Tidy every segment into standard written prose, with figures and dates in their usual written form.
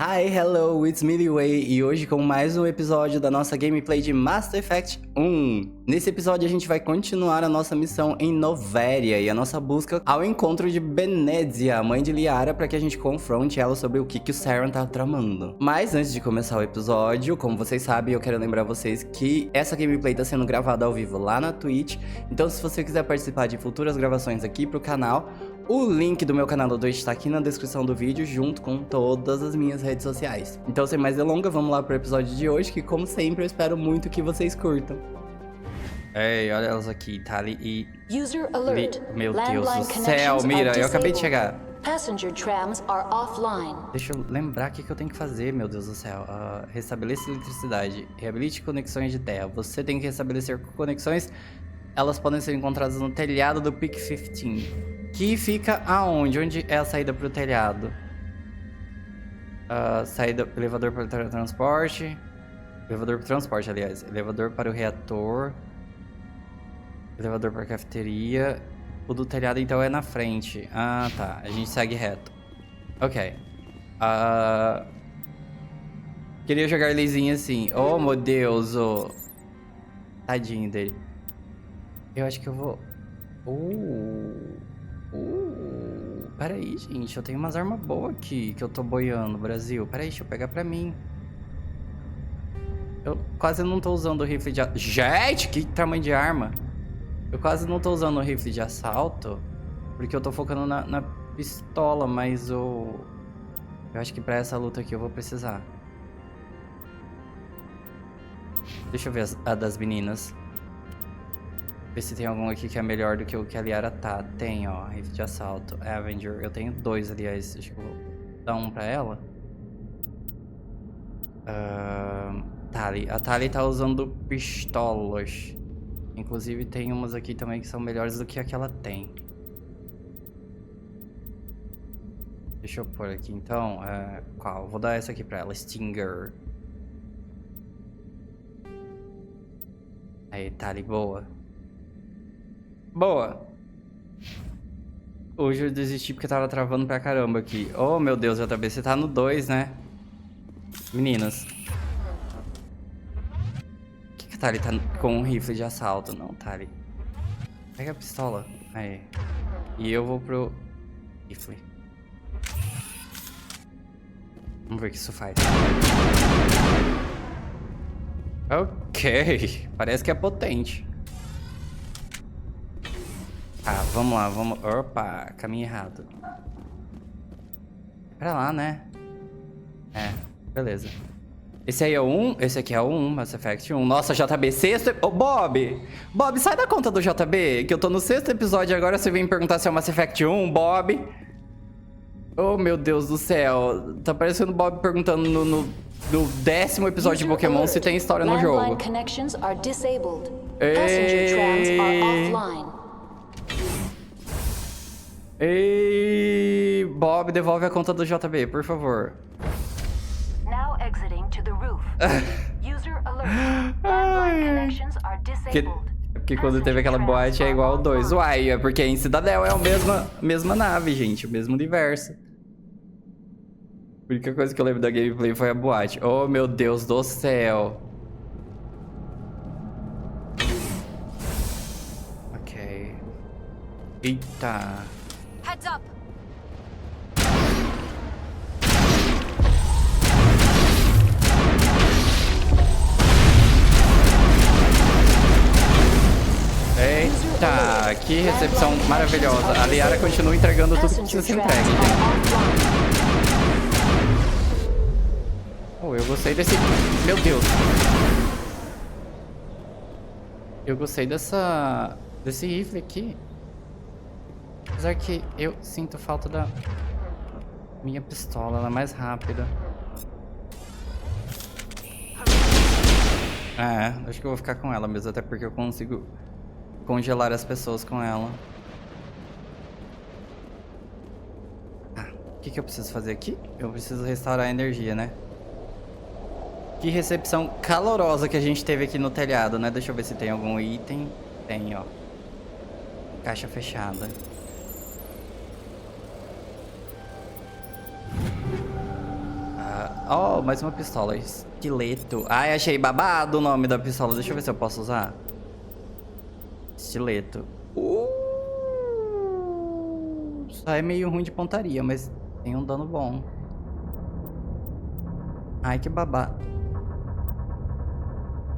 Hi, hello, it's me, e hoje com mais um episódio da nossa gameplay de Mass Effect 1. Nesse episódio a gente vai continuar a nossa missão em Noveria e a nossa busca ao encontro de Benezia, a mãe de Liara, para que a gente confronte ela sobre o que o Saren tá tramando. Mas antes de começar o episódio, como vocês sabem, eu quero lembrar vocês que essa gameplay tá sendo gravada ao vivo lá na Twitch, então se você quiser participar de futuras gravações aqui pro canal, o link do meu canal do Twitch tá aqui na descrição do vídeo, junto com todas as minhas redes sociais. Então, sem mais delongas, vamos lá pro episódio de hoje, que como sempre, eu espero muito que vocês curtam. Ei, olha elas aqui, Tali e... User alert. Meu Deus do céu, mira, eu acabei de chegar. Passenger trams are offline. Deixa eu lembrar o que eu tenho que fazer, meu Deus do céu. Restabeleça eletricidade, reabilite conexões de terra. Você tem que restabelecer conexões, elas podem ser encontradas no telhado do Peak 15. Que fica aonde? Onde é a saída pro telhado? Saída, elevador para o transporte. Elevador para o transporte, aliás. Elevador para o reator. Elevador para a cafeteria. O do telhado, então, é na frente. Ah, tá. A gente segue reto. Ok. Queria jogar Lizinho assim. Oh, meu Deus. Oh. Tadinho dele. Eu acho que eu vou... Peraí, gente, eu tenho umas armas boas aqui que eu tô boiando, Brasil. Peraí, deixa eu pegar pra mim. Eu quase não tô usando o rifle de... Gente, que tamanho de arma! Eu quase não tô usando o rifle de assalto, porque eu tô focando na pistola, mas eu acho que pra essa luta aqui eu vou precisar. Deixa eu ver a das meninas. Ver se tem algum aqui que é melhor do que o que a Liara tá. Tem, ó, rifle de assalto, Avenger. Eu tenho dois, aliás. Acho que eu vou dar um pra ela. Tali. A Tali tá usando pistolas. Inclusive tem umas aqui também que são melhores do que a que ela tem. Deixa eu pôr aqui então. Qual? Vou dar essa aqui pra ela. Stinger. Aí, Tali, boa. Boa. Hoje eu desisti porque tava travando pra caramba aqui. Oh, meu Deus, JB, você tá no 2, né? Meninas. Por que a Tali tá com um rifle de assalto? Não, Tali. Pega a pistola. Aí. E eu vou pro rifle. Vamos ver o que isso faz. Ok. Parece que é potente. Ah, vamos lá, vamos... Opa, caminho errado. Pra lá, né? Beleza. Esse aí é o 1? Esse aqui é o 1, Mass Effect 1. Nossa, JB, sexto... Ô, Bob! Bob, sai da conta do JB, que eu tô no sexto episódio agora, você vem me perguntar se é o Mass Effect 1, Bob. Oh, meu Deus do céu. Tá parecendo o Bob perguntando no 10º episódio de Pokémon se tem história no jogo. Ei, Bob, devolve a conta do JB, por favor. Now exiting to the roof. User alert. Landline connections are disabled. Porque quando teve aquela boate é igual ao 2. Uai, é porque em Cidadel é a mesma nave, gente, o mesmo universo. A única coisa que eu lembro da gameplay foi a boate. Oh, meu Deus do céu. Ok. Eita. Heads up. Eita, que recepção maravilhosa. A Liara continua entregando tudo que precisa ser entregue, gente. Oh, eu gostei desse... Meu Deus. Eu gostei desse rifle aqui. Apesar que eu sinto falta da minha pistola, ela é mais rápida. Acho que eu vou ficar com ela mesmo, até porque eu consigo congelar as pessoas com ela. O que eu preciso fazer aqui? Eu preciso restaurar a energia, né? Que recepção calorosa que a gente teve aqui no telhado, né? Deixa eu ver se tem algum item. Tem, ó. Caixa fechada. Oh, mais uma pistola. Estileto. Ai, achei babado o nome da pistola. Deixa eu ver se eu posso usar. Estileto. Só é meio ruim de pontaria, mas tem um dano bom. Ai, que babado.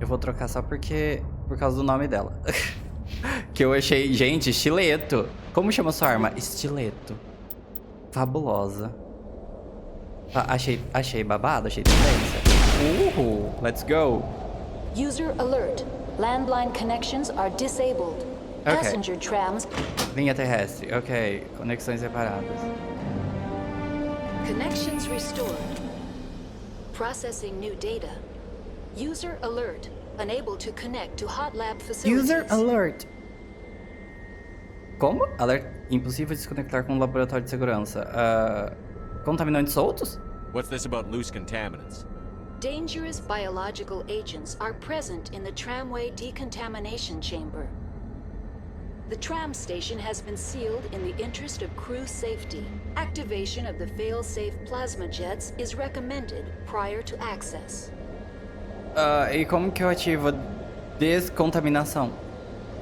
Eu vou trocar só porque... Por causa do nome dela. Que eu achei... Gente, estileto. Como chama sua arma? Estileto. Fabulosa. Achei babado, achei tendência. Let's go. User alert. Landline connections are disabled. Okay. Passenger trams. Linha terrestre, ok. Conexões separadas. Connections restored. Processing new data. User alert. Unable to connect to hot lab facilities. User alert. Como? Alerta impossível de se conectar com o laboratório de segurança. Contaminantes soltos? What's this about loose contaminants? Dangerous biological agents are present in the tramway decontamination chamber. The tram station has been sealed in the interest of crew safety. Activation of the fail-safe plasma jets is recommended prior to access. E como que eu ativo descontaminação?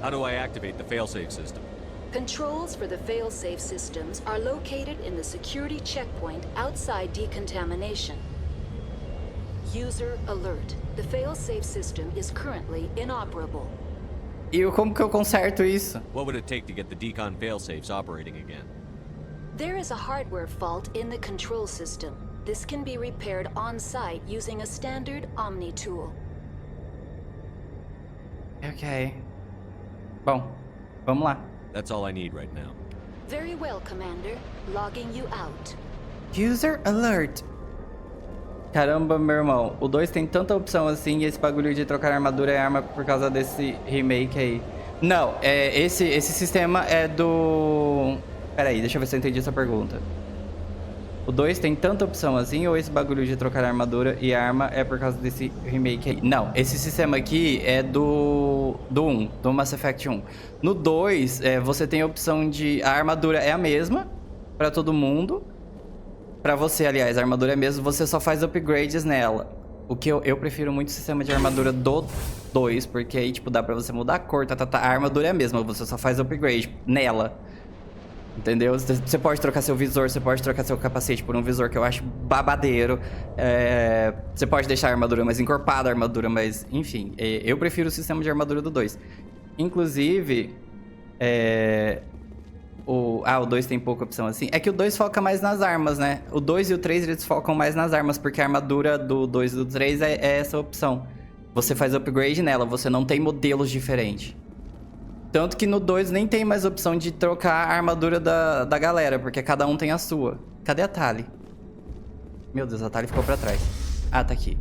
How do I activate the failsafe system? Controls for the fail-safe systems are located in the security checkpoint outside decontamination. User alert. The fail-safe system is currently inoperable. E como que eu conserto isso? What would it take to get the decon failsafes operating again? There is a hardware fault in the control system. This can be repaired on-site using a standard Omni tool. Ok. Bom, vamos lá. That's all I need right now. Very well, Commander. Logging you out. User alert. Caramba, meu irmão. O 2 tem tanta opção assim e esse bagulho de trocar armadura é arma por causa desse remake aí. Não, esse sistema é do... Peraí, deixa eu ver se eu entendi essa pergunta. O 2 tem tanta opção assim ou esse bagulho de trocar armadura e arma é por causa desse remake aí? Não, esse sistema aqui é do 1, do Mass Effect 1. No 2, você tem a opção de... A armadura é a mesma pra todo mundo. Pra você, aliás, a armadura é a mesma, você só faz upgrades nela. O que eu prefiro muito o sistema de armadura do 2, porque aí, tipo, dá pra você mudar a cor, A armadura é a mesma, você só faz upgrade nela. Entendeu? Você pode trocar seu visor, você pode trocar seu capacete por um visor que eu acho babadeiro. Você pode deixar a armadura mais encorpada, a armadura mais... Enfim, eu prefiro o sistema de armadura do 2. Inclusive, o 2 tem pouca opção assim. É que o 2 foca mais nas armas, né? O 2 e o 3, eles focam mais nas armas, porque a armadura do 2 e do 3 é essa opção. Você faz upgrade nela, você não tem modelos diferentes. Tanto que no 2 nem tem mais opção de trocar a armadura da galera, porque cada um tem a sua. Cadê a Tali? Meu Deus, a Tali ficou pra trás. Ah, tá aqui.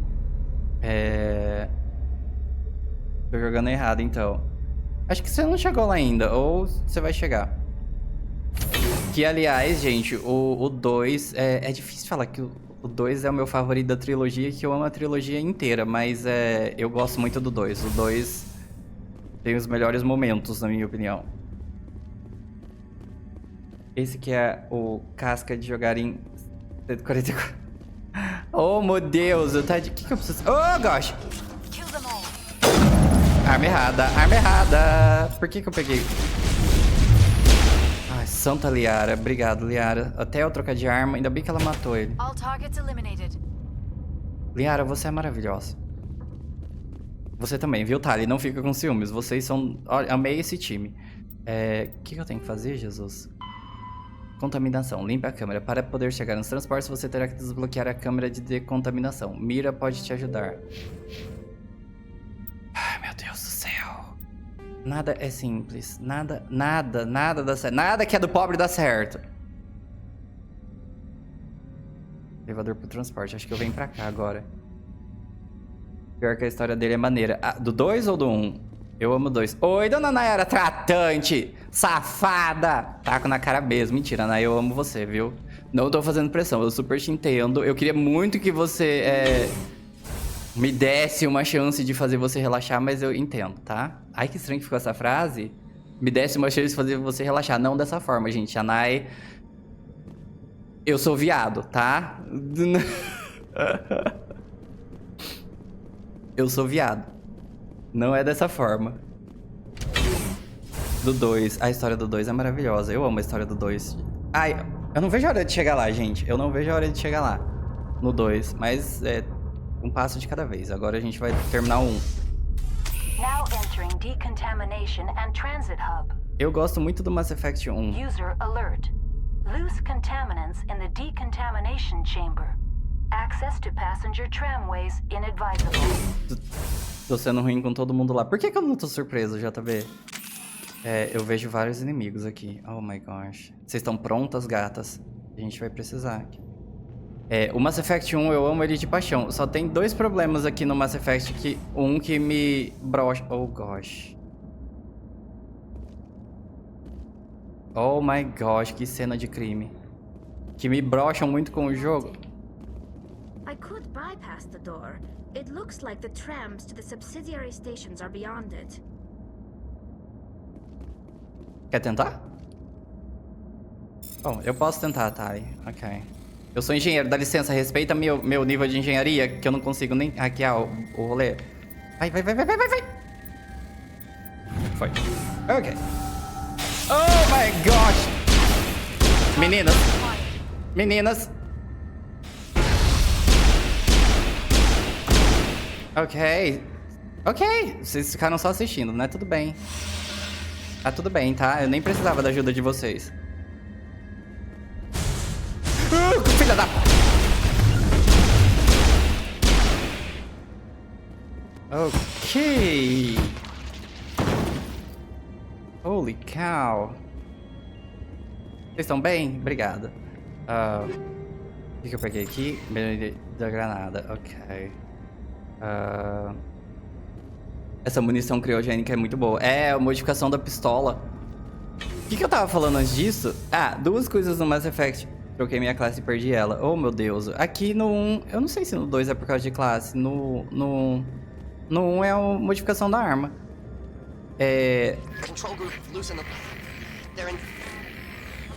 Tô jogando errado, então. Acho que você não chegou lá ainda, ou você vai chegar. Que, aliás, gente, o 2... É difícil falar que o 2 é o meu favorito da trilogia, que eu amo a trilogia inteira, mas eu gosto muito do 2. O 2... tem os melhores momentos, na minha opinião. Esse que é o casca de jogar em 144. Oh, meu Deus, eu tá de... O que eu preciso... Oh, gosh! Arma errada, arma errada! Por que eu peguei? Ai, santa Liara. Obrigado, Liara. Até eu trocar de arma, ainda bem que ela matou ele. All targets eliminated. Liara, você é maravilhosa. Você também, viu, Tali? Não fica com ciúmes. Vocês são... Olha, amei esse time. O que eu tenho que fazer, Jesus? Contaminação. Limpe a câmera. Para poder chegar nos transportes, você terá que desbloquear a câmera de decontaminação. Mira pode te ajudar. Ai, meu Deus do céu. Nada é simples. Nada dá certo. Nada que é do pobre dá certo. Elevador pro transporte. Acho que eu venho pra cá agora. Pior que a história dele é maneira. Do 2 ou do 1? Eu amo 2. Oi, dona Nayara tratante! Safada! Taco na cara mesmo. Mentira, Nay, eu amo você, viu? Não tô fazendo pressão, eu super te entendo. Eu queria muito que você me desse uma chance de fazer você relaxar, mas eu entendo, tá? Ai, que estranho que ficou essa frase. Me desse uma chance de fazer você relaxar. Não dessa forma, gente. A Nay... Eu sou viado, tá? Eu sou viado. Não é dessa forma. Do 2. A história do 2 é maravilhosa. Eu amo a história do 2. Ai, eu não vejo a hora de chegar lá, gente. Eu não vejo a hora de chegar lá. No 2. Mas é um passo de cada vez. Agora a gente vai terminar o 1. Now entering decontamination and transit hub. Eu gosto muito do Mass Effect 1. User alert. Loose contaminants in the decontamination chamber. Access to passenger tramways inadvisable. Tô sendo ruim com todo mundo lá. Por que eu não tô surpreso, JB? Eu vejo vários inimigos aqui. Oh my gosh. Vocês estão prontas, gatas? A gente vai precisar aqui. O Mass Effect 1, eu amo ele de paixão. Só tem 2 problemas aqui no Mass Effect. Que me brocha... Oh gosh. Oh my gosh, que cena de crime. Que me brocham muito com o jogo. I could bypass the door. It looks like the trams to the subsidiary stations are beyond it. Quer tentar? Bom, eu posso tentar, Tali. Ok. Eu sou engenheiro, dá licença, respeita meu nível de engenharia, que eu não consigo nem hackear o rolê. Vai. Foi. Ok. Oh my gosh! Meninas. Ok. Vocês ficaram só assistindo, né? Tudo bem. Tá tudo bem, tá? Eu nem precisava da ajuda de vocês. Filha da... Ok. Holy cow. Vocês estão bem? Obrigado. O que eu peguei aqui? Da granada. Ok. Essa munição criogênica é muito boa. A modificação da pistola. O que eu tava falando antes disso? 2 coisas no Mass Effect. Troquei minha classe e perdi ela. Oh, meu Deus. Aqui no 1... Eu não sei se no 2 é por causa de classe. No 1 é a modificação da arma. Control group loosen them. They're in...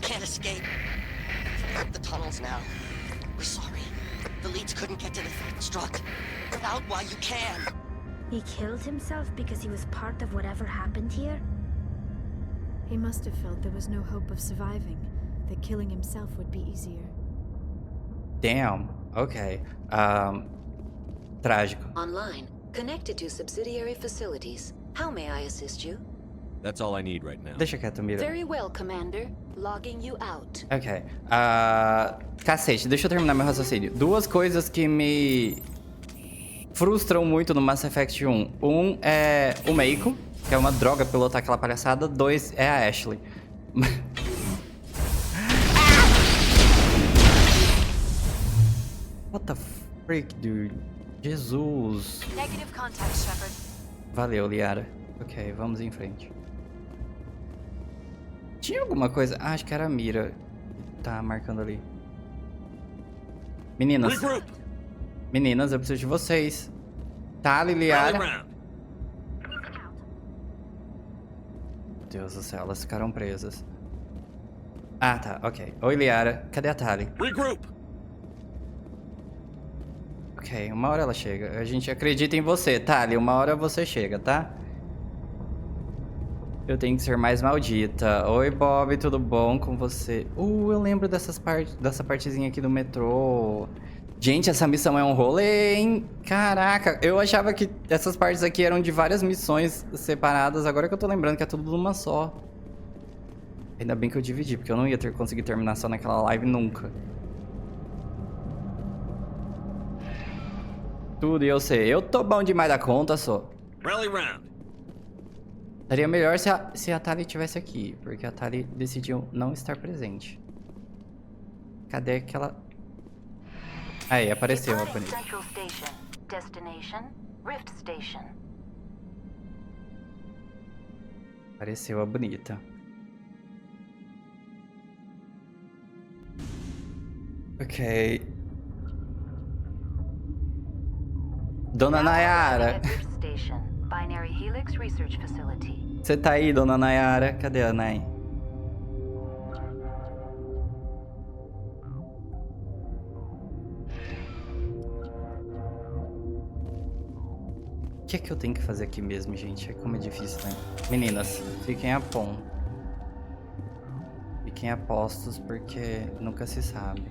Can't escape. The tunnels now. We're sorry. The leads couldn't get to the strut. Without why you can. He killed himself because he was part of whatever happened here? He must have felt there was no hope of surviving, that killing himself would be easier. Damn. Ok. Trágico. Online, connected to subsidiary facilities. How may I assist you? That's all I need right now. Deixa quieto, Mira. Very well, Commander. Logging you out. Ok. Cacete, deixa eu terminar meu raciocínio. 2 coisas que me frustram muito no Mass Effect 1. Um é o Meiko, que é uma droga pilotar aquela palhaçada. 2 é a Ashley. What the freak, dude? Jesus. Negative contact, Shepard. Valeu, Liara. Ok, vamos em frente. Tinha alguma coisa... acho que era a Mira. Tá marcando ali. Meninas. Regroup. Meninas, eu preciso de vocês. Tá, Liara? Meu Deus do céu, elas ficaram presas. Tá, ok. Oi, Liara. Cadê a Tali? Regroup. Ok, uma hora ela chega. A gente acredita em você, Tali. Uma hora você chega, tá? Eu tenho que ser mais maldita. Oi, Bob, tudo bom com você? Eu lembro dessa partezinha aqui do metrô. Gente, essa missão é um rolê, hein? Caraca, eu achava que essas partes aqui eram de várias missões separadas. Agora que eu tô lembrando que é tudo numa só. Ainda bem que eu dividi, porque eu não ia conseguir terminar só naquela live nunca. Tudo, e eu sei. Eu tô bom demais da conta, só. Rally round. Seria melhor se a Tali estivesse aqui, porque a Tali decidiu não estar presente. Cadê aquela... Aí, apareceu a bonita. Central Station. Destination, Rift Station. Apareceu a bonita. Ok. Dona Nayara. Binary Helix Research Facility. Você tá aí, Dona Nayara? Cadê a Nay? que é que eu tenho que fazer aqui mesmo, gente? Como é difícil, né? Meninas, fiquem a pom. Fiquem a postos, porque nunca se sabe.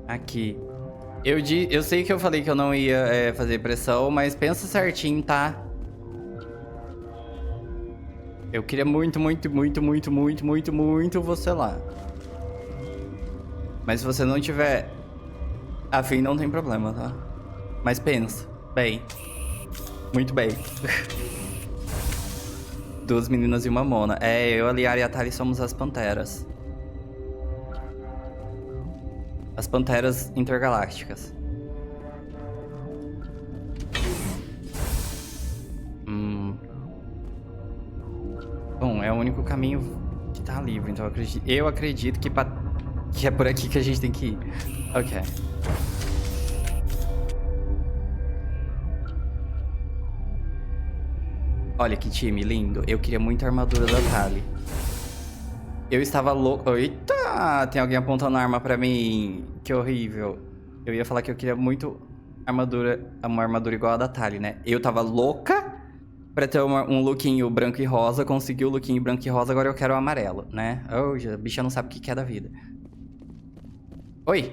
Aqui. Eu sei que eu falei que eu não ia fazer pressão, mas pensa certinho, tá? Eu queria muito você lá. Mas se você não tiver afim, não tem problema, tá? Mas pensa. Bem. Muito bem. Duas meninas e uma mona. Eu, a Liara e a Tali somos as panteras. As panteras intergalácticas. Bom, é o único caminho que tá livre, então eu acredito que é por aqui que a gente tem que ir. Ok. Olha que time lindo. Eu queria muito a armadura da Tali. Eu estava louco... Eita! Tem alguém apontando a arma pra mim. Que horrível. Eu ia falar que eu queria muito uma armadura igual a da Tali, né? Eu tava louca pra ter um lookinho branco e rosa. Consegui o lookinho branco e rosa, agora eu quero o amarelo, né? Oh, a bicha não sabe o que é da vida. Oi.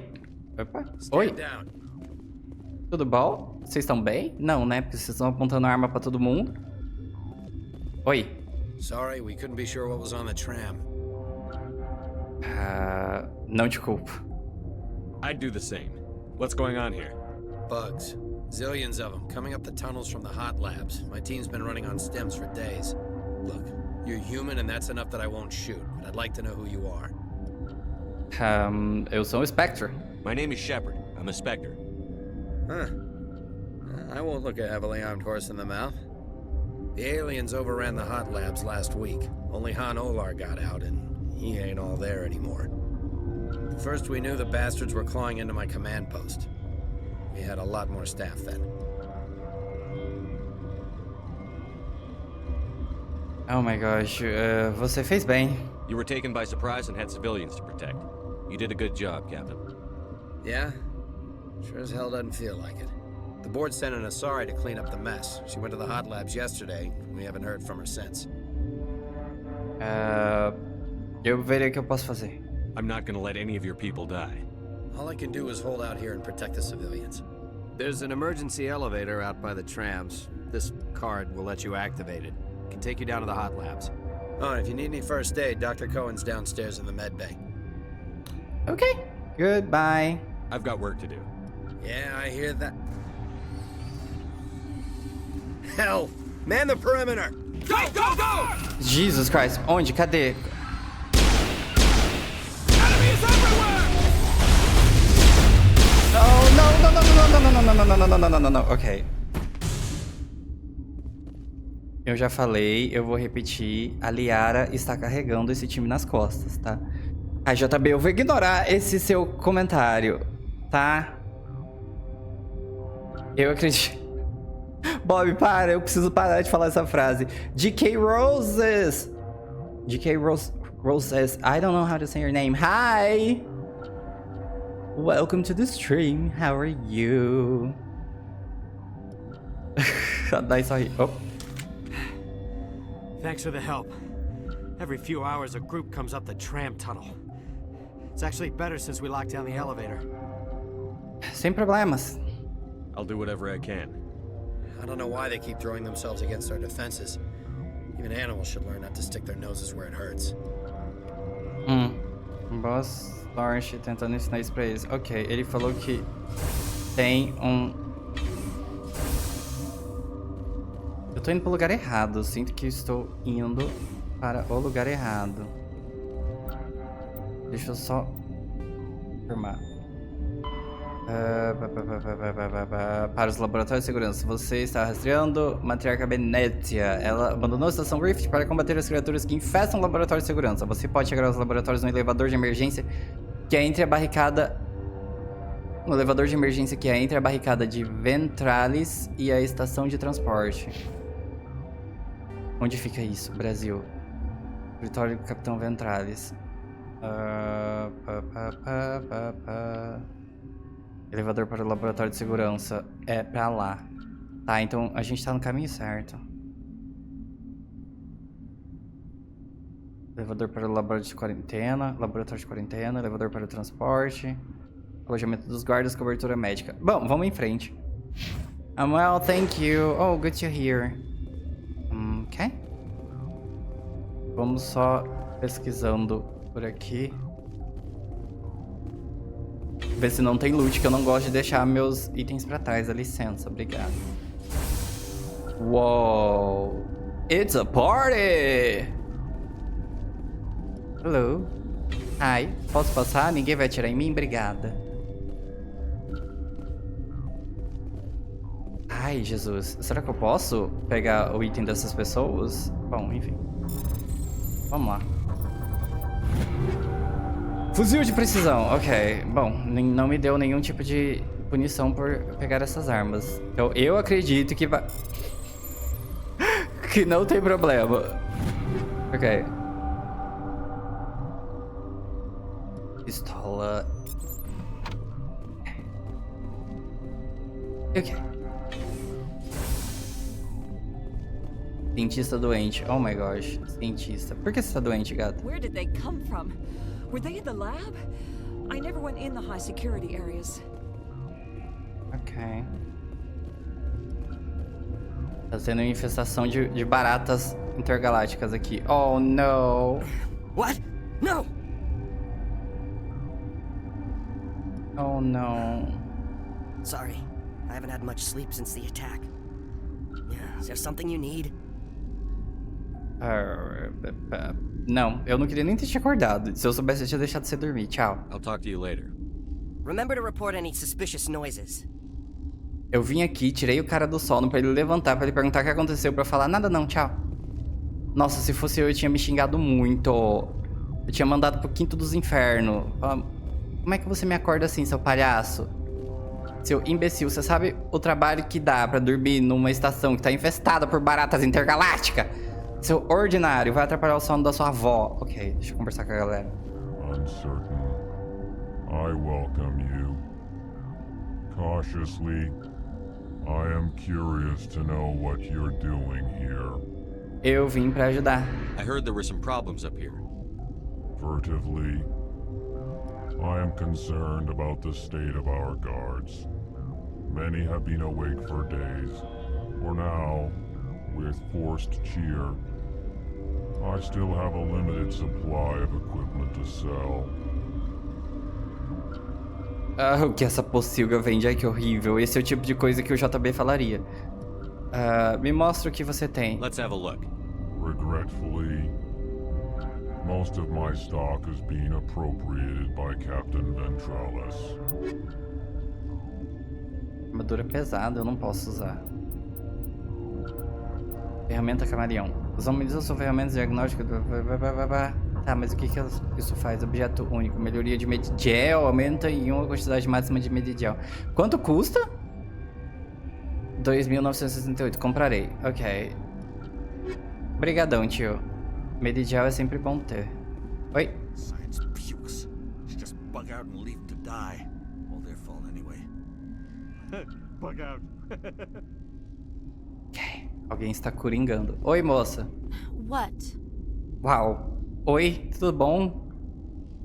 Opa. Oi. Tudo bom? Vocês estão bem? Não, né? Porque vocês estão apontando a arma pra todo mundo. Oi. Sorry, we couldn't be sure what was on the tram. Não te culpo. I'd do the same. What's going on here? Bugs. Zillions of them, coming up the tunnels from the hot labs. My team's been running on stems for days. Look, you're human and that's enough that I won't shoot, but I'd like to know who you are. Eu sou o Spectre. My name is Shepard. I'm a Spectre. Huh. I won't look a heavily armed horse in the mouth. The aliens overran the hot labs last week. Only Han Olar got out, and he ain't all there anymore. First we knew the bastards were clawing into my command post. We had a lot more staff then. Oh my gosh, você fez bem. You were taken by surprise and had civilians to protect. You did a good job, Captain. Yeah? Sure as hell doesn't feel like it. The board sent an Asari to clean up the mess. She went to the hot labs yesterday. We haven't heard from her since. Eu verei o que eu posso fazer. I'm not gonna let any of your people die. All I can do is hold out here and protect the civilians. There's an emergency elevator out by the trams. This card will let you activate it. It can take you down to the hot labs. Oh, and if you need any first aid, Dr. Cohen's downstairs in the med bay. Okay. Goodbye. I've got work to do. Yeah, I hear that. Hell! Man the perimeter! Go, go, go! Jesus Christ. Onde? Cadê? Enemies everywhere! Não. Ok. Eu já falei, eu vou repetir. A Liara está carregando esse time nas costas, tá? A JB, eu vou ignorar esse seu comentário, tá? Eu acredito... Bob, para, eu preciso parar de falar essa frase. GK Roses! GK Roses, I don't know how to say your name. Hi! Welcome to the stream, how are you? Dai sorri. Oh. Thanks for the help. Every few hours a group comes up the tram tunnel. It's actually better since we locked down the elevator. Sem problemas. I'll do whatever I can. I don't know why they keep throwing themselves against our defenses. Even animals should learn not to stick their noses where it hurts. Boss Lawrence tentando ensinar isso pra eles. Ok, ele falou que tem um... Eu tô indo pro lugar errado. Eu sinto que estou indo para o lugar errado. Deixa eu só confirmar. Para os laboratórios de segurança. Você está rastreando Matriarca Benetia. Ela abandonou a estação Rift para combater as criaturas que infestam o laboratório de segurança. Você pode chegar aos laboratórios no elevador de emergência que é entre a barricada... No elevador de emergência que é entre a barricada de Ventralis e a estação de transporte. Onde fica isso, Brasil? Escritório do Capitão Ventralis. Elevador para o laboratório de segurança. É pra lá. Tá, então a gente tá no caminho certo. Elevador para o laboratório de quarentena, elevador para o transporte, alojamento dos guardas, cobertura médica. Bom, vamos em frente. Well, thank you. Oh, good to hear. Ok. Vamos só pesquisando por aqui. Ver se não tem loot, que eu não gosto de deixar meus itens pra trás. Dá licença, obrigado. Uou! It's a party! Hello. Hi. Posso passar? Ninguém vai atirar em mim? Obrigada. Ai, Jesus. Será que eu posso pegar o item dessas pessoas? Bom, enfim. Vamos lá. Fuzil de precisão. Ok. Bom, não me deu nenhum tipo de punição por pegar essas armas. Então, eu acredito que vai... que não tem problema. Ok. Pistola. Ok. Cientista doente. Oh my gosh. Cientista. Por que você tá doente, gato? Where did they come from? Were they in the lab? I never went in the high security areas. Ok. Tá tendo uma infestação de baratas intergalácticas aqui. Oh, no. What? No! Oh, no. Sorry. I haven't had much sleep since the attack. Yeah, is there something you need? Não, eu não queria nem ter te acordado. Se eu soubesse, eu tinha deixado você dormir. Tchau. I'll talk to you later. Remember to report any suspicious noises. Eu vim aqui, tirei o cara do sono pra ele levantar, pra ele perguntar o que aconteceu, pra eu falar nada não, tchau. Nossa, se fosse eu tinha me xingado muito. Eu tinha mandado pro quinto dos infernos. Como é que você me acorda assim, seu palhaço? Seu imbecil, você sabe o trabalho que dá pra dormir numa estação que tá infestada por baratas intergalácticas? Seu ordinário, vai atrapalhar o sono da sua avó. Ok, deixa eu conversar com a galera. Uncertain. I welcome you. Cautiously, I am curious to know what you're doing here. Eu vim pra ajudar. I heard there were some problems up here. Furtively, I am concerned about the state of our guards. Many have been awake for days. For now, with forced cheer, I still have a limited supply of equipment to sell. Ah, o que essa pocilga vende? Ai, que horrível. Esse é o tipo de coisa que o JB falaria. Me mostra o que você tem. Let's have a look. Regretfully, most of my stock is being appropriated by Captain Ventrales. Armadura pesada, eu não posso usar. Ferramenta camaleão. Os homens usam ferramentas diagnósticas. Tá, mas o que isso faz? Objeto único. Melhoria de medigel. Aumenta em uma quantidade máxima de medigel. Quanto custa? 2.968. Comprarei. Ok. Obrigadão, tio. Medigel é sempre bom ter. Oi? Science pukes. Just bug out and leave to die. All their fault anyway. Bug out. Ok. Alguém está coringando. Oi, moça. What? Uau. Oi, tudo bom?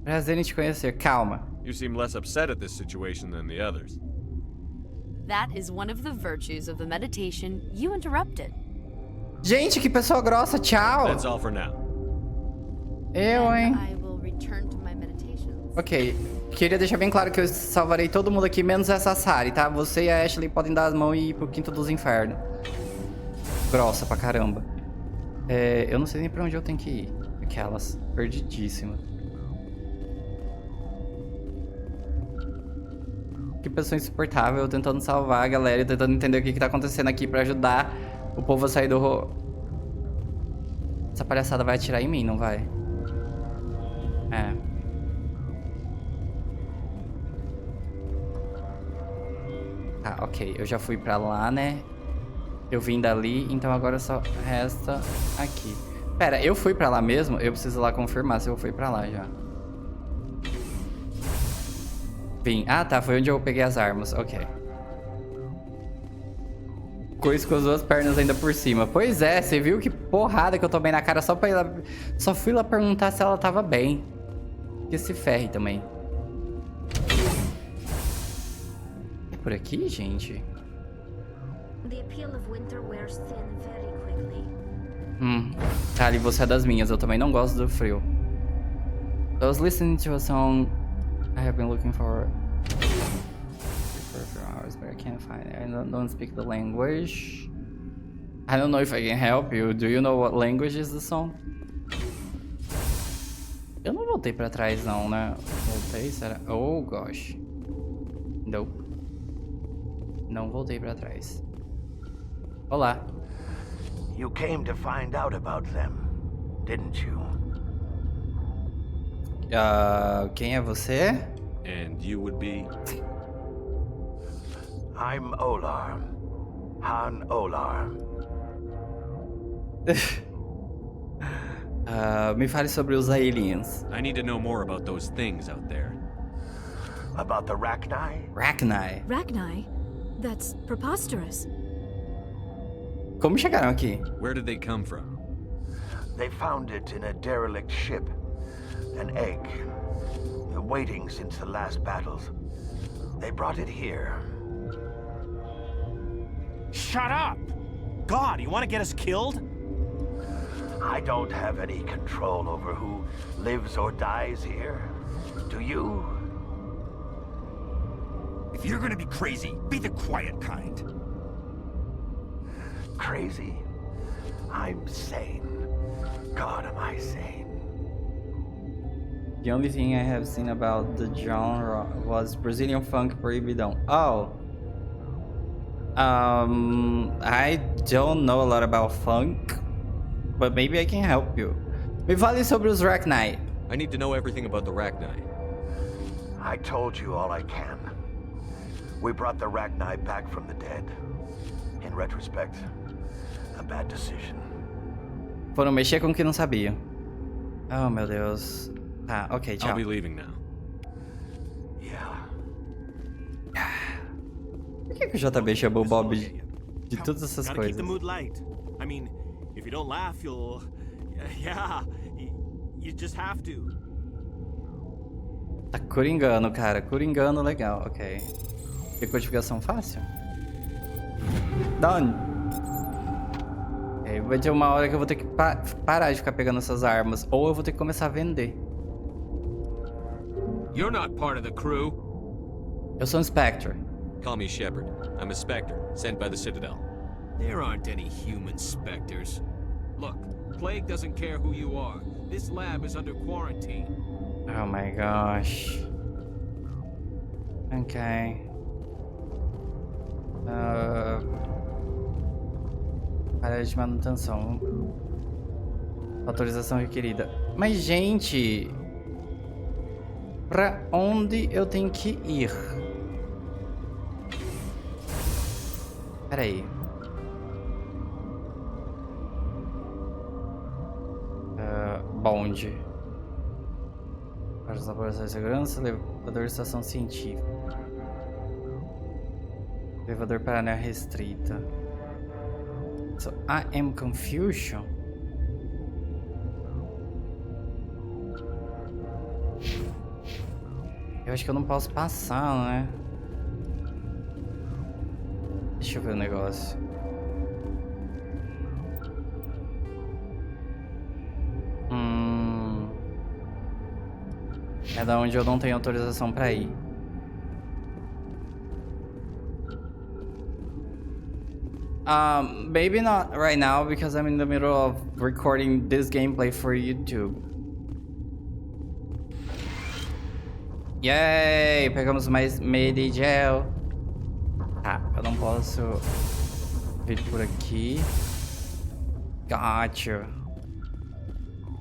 Prazer em te conhecer. Calma. You seem less upset at this situation than the others. That is one of the virtues of the meditation you interrupted. Gente, que pessoa grossa. Tchau. That's all for now. Eu, hein? I will return to my meditations. Ok. Queria deixar bem claro que eu salvarei todo mundo aqui, menos essa Sari, tá? Você e a Ashley podem dar as mãos e ir pro quinto dos infernos. Grossa pra caramba. Eu não sei nem pra onde eu tenho que ir. Aquelas. Perdidíssimas. Que pessoa insuportável, eu tentando salvar a galera, tentando entender o que tá acontecendo aqui pra ajudar o povo a sair do... Essa palhaçada vai atirar em mim, não vai? Tá, ok. Eu já fui pra lá, né? Eu vim dali, então agora só resta aqui. Pera, eu fui pra lá mesmo? Eu preciso lá confirmar se eu fui pra lá já. Vim. Ah, tá. Foi onde eu peguei as armas. Ok. Coisa com as duas pernas ainda por cima. Pois é, você viu que porrada que eu tomei na cara só pra ir lá... Só fui lá perguntar se ela tava bem. Que se ferre também. É por aqui, gente? The appeal of winter wears thin very quickly. Tali, você é das minhas. Eu também não gosto do frio. I was listening to a song I have been looking for a few hours, but I can't find it. I don't speak the language. I don't know if I can help you. Do you know what language is the song? Eu não voltei pra trás não, né? Voltei, será? Oh, gosh. Nope. Não voltei pra trás. Olá. You came to find out about them, didn't you? Quem é você? And you would be? I'm Olar. Han Olar. Me fale sobre os aliens. I need to know more about those things out there. About the Rachni? Rachni. Rachni? That's preposterous. Como chegaram aqui? Where did they come from? They found it in a derelict ship. An egg. Waiting since the last battles. They brought it here. Shut up! God, you want to get us killed? I don't have any control over who lives or dies here. Do you? If you're gonna be crazy, be the quiet kind. Crazy? I'm sane. God, am I sane? The only thing I have seen about the genre was Brazilian funk proibidão. Oh. I don't know a lot about funk, but maybe I can help you. Me fale sobre os Rachni. I need to know everything about the Rachni. I told you all I can. We brought the Rachni back from the dead. In retrospect, a bad decision. Foram mexer com o que não sabia. Oh, meu Deus. Tá, ok, tchau. I'll be leaving now. Yeah. Por que o JB chamou o Bob de todas essas Gotta coisas? keep the mood light. I mean, if you don't laugh, you'll... Yeah, you just have to. Tá coringando, cara. Coringando legal, ok. Decodificação fácil? Done. Ok, vai ter uma hora que eu vou ter que parar de ficar pegando essas armas. Ou eu vou ter que começar a vender. You're not part of the crew. Eu sou um Spectre. Call me Shepard. I'm a Spectre, sent by the Citadel. There aren't any human specters. Look, Plague doesn't care who you are. This lab is under quarantine. Oh my gosh. Ok. Área de manutenção. Autorização requerida. Mas, gente... Pra onde eu tenho que ir? Pera aí. Bonde. Para os laboratórios de segurança, elevador de estação científica. Elevador para área restrita. So, I am confusion. Eu acho que eu não posso passar, né? Deixa eu ver o negócio. É da onde eu não tenho autorização pra ir. Maybe not right now because I'm in the middle of recording this gameplay for YouTube. Yay! Pegamos mais Made Gel. Tá, eu não posso vir por aqui. Gotcha.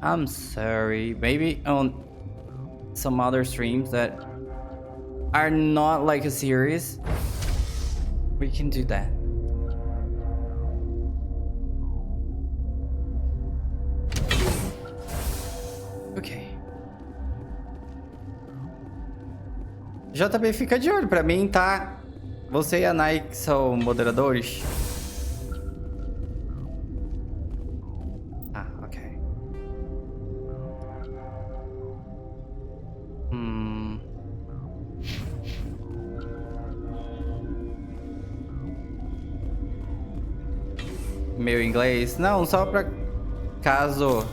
I'm sorry. Maybe on some other streams that are not like a series, we can do that. Ok. JB, fica de olho. Pra mim, tá... Você e a Nike são moderadores? Ah, ok. Meu inglês? Não, só pra caso...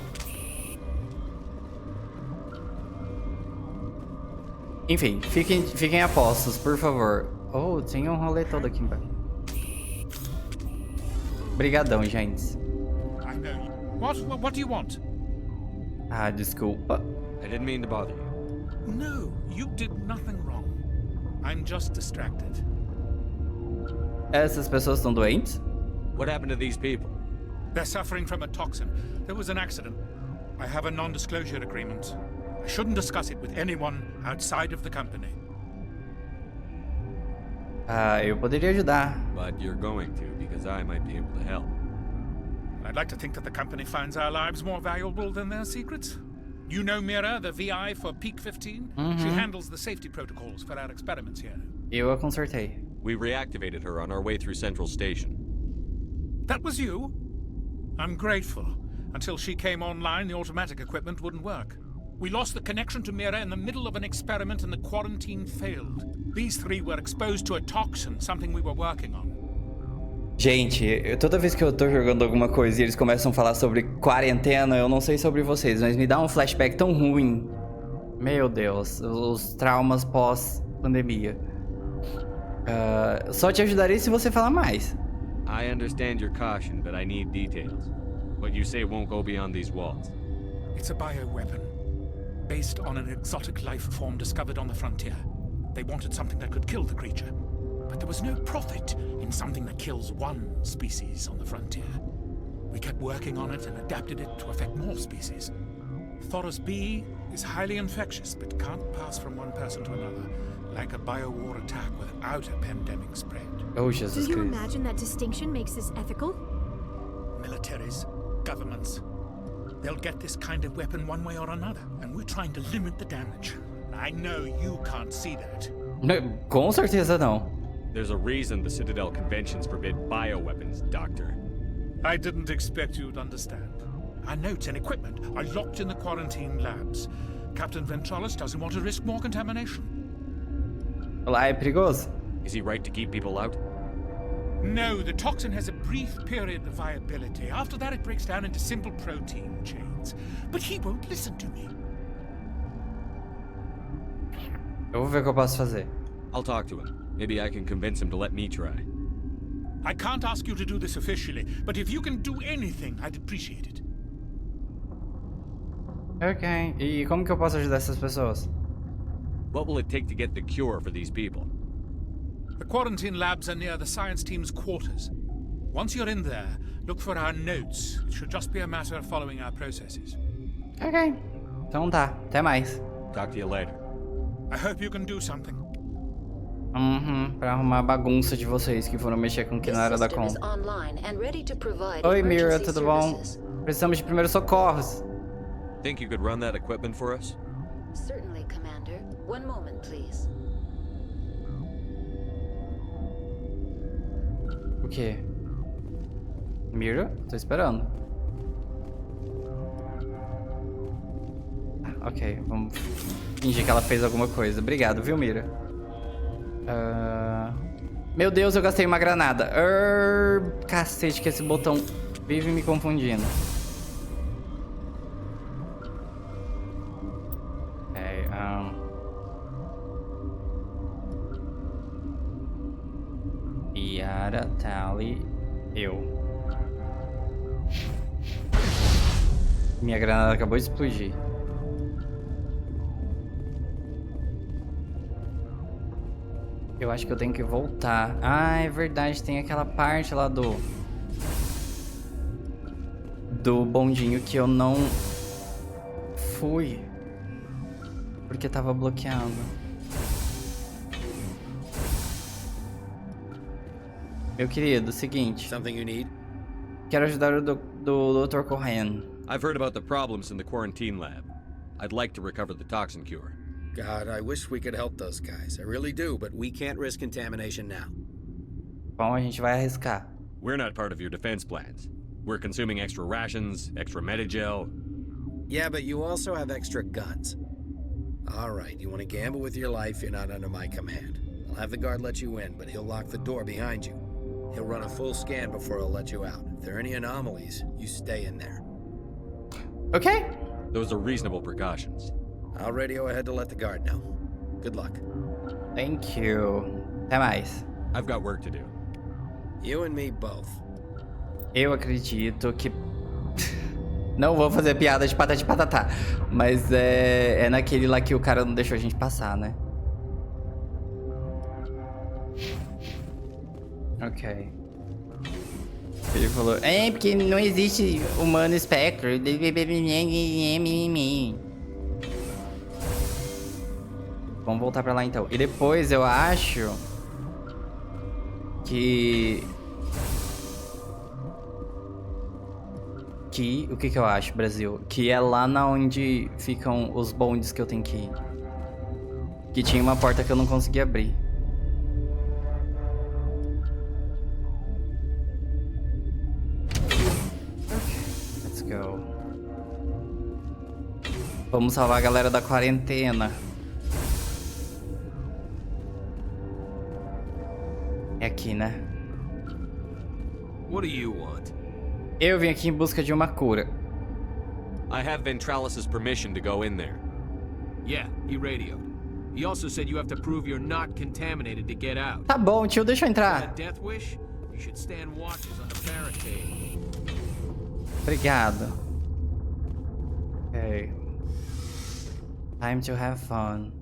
Enfim, fiquem a postos, por favor. Oh, tem um rolê todo aqui embaixo. Obrigadão, gente. What do you want? Ah, desculpa. I didn't mean to bother you. No, you did nothing wrong. I'm just distracted. Essas pessoas estão doentes? What happened to these people? They're suffering from a toxin. There was an accident. I have a non-disclosure agreement. I shouldn't discuss it with anyone outside of the company. Ah, eu poderia ajudar. But you're going to, because I might be able to help. I'd like to think that the company finds our lives more valuable than their secrets. You know Mira, the VI for Peak 15? She handles the safety protocols for our experiments here. Eu a consertei. We reactivated her on our way through Central Station. That was you? I'm grateful. Until she came online, the automatic equipment wouldn't work. We lost the connection to Mira in the middle of an experiment and the quarantine failed. These three were exposed to a toxin, something we were working on. Gente, toda vez que eu tô jogando alguma coisa e eles começam a falar sobre quarentena, eu não sei sobre vocês, mas me dá um flashback tão ruim. Meu Deus, os traumas pós-pandemia. Só te ajudarei se você falar mais. I understand your caution, but I need details. What you say won't go beyond these walls. It's a bioweapon, based on an exotic life form discovered on the frontier. They wanted something that could kill the creature. But there was no profit in something that kills one species on the frontier. We kept working on it and adapted it to affect more species. Thoros B is highly infectious, but can't pass from one person to another, like a biowar attack without a pandemic spread. Oh, Jesus Do you imagine that distinction makes this ethical? Militaries, governments, they'll get this kind of weapon one way or another, and we're trying to limit the damage. I know you can't see that. Com certeza não. There's a reason the Citadel conventions forbid bioweapons, Doctor. I didn't expect you'd understand. Our notes and equipment are locked in the quarantine labs. Captain Ventralis doesn't want to risk more contamination. Lá é perigoso? Is he right to keep people out? No, the toxin has a brief period of viability. After that, it breaks down into simple protein chains. But he won't listen to me. Eu vou ver o que eu posso fazer. I'll talk to him. Maybe I can convince him to let me try. I can't ask you to do this officially, but if you can do anything, I'd appreciate it. Ok. E como que eu posso ajudar essas pessoas? What will it take to get the cure for these people? The quarantine labs are near the science team's quarters. Once you're in there, look for our notes. It should just be a matter of following our processes. Ok. Então tá. Até mais. Talk to you later. I hope you can do something. Pra arrumar a bagunça de vocês que foram mexer com o que não era da conta. Oi, Mira, tudo bom? Precisamos de primeiros socorros. Think you could run that equipment for us? Certainly, Commander. One moment, please. O quê? Mira? Tô esperando. Ah, ok, vamos fingir que ela fez alguma coisa. Obrigado, viu, Mira? Meu Deus, eu gastei uma granada. Cacete, que esse botão vive me confundindo. Yara, Tali, eu. Minha granada acabou de explodir. Eu acho que eu tenho que voltar. Ah, é verdade, tem aquela parte lá do bondinho que eu não fui. Porque tava bloqueado. Meu querido, seguinte. Something you need? Quero ajudar o Dr. Cohen. I've heard about the problems in the quarantine lab. I'd like to recover the toxin cure. God, I wish we could help those guys. I really do, but we can't risk contamination now. Bom, a gente vai arriscar. We're not part of your defense plans. We're consuming extra rations, extra Medigel. Yeah, but you also have extra guns. All right, you want to gamble with your life, you're not under my command. I'll have the guard let you in, but he'll lock the door behind you. He'll run a full scan before he'll let you out. If there are any anomalies, you stay in there. Okay. Those are reasonable precautions. I'll radio ahead to let the guard know. Good luck. Thank you. Até mais. I've got work to do. You and me both. Eu acredito que... Não vou fazer piada de patati patatá. Mas é naquele lá que o cara não deixou a gente passar, né? Ok. Ele falou... É, porque não existe humano espectro. Vamos voltar pra lá então. E depois eu acho... O que eu acho, Brasil? Que é lá na onde ficam os bondes que eu tenho que ir. Que tinha uma porta que eu não consegui abrir. Let's go. Vamos salvar a galera da quarentena. É aqui, né? What do you want? Eu vim aqui em busca de uma cura. I have Ventralis's permission to go in there. Yeah, he radioed. He also said you have to prove you're not contaminated to get out. Tá bom, tio, deixa eu entrar. A death wish? You should stand watches on the barricade. Obrigado. Ok. Time to have fun.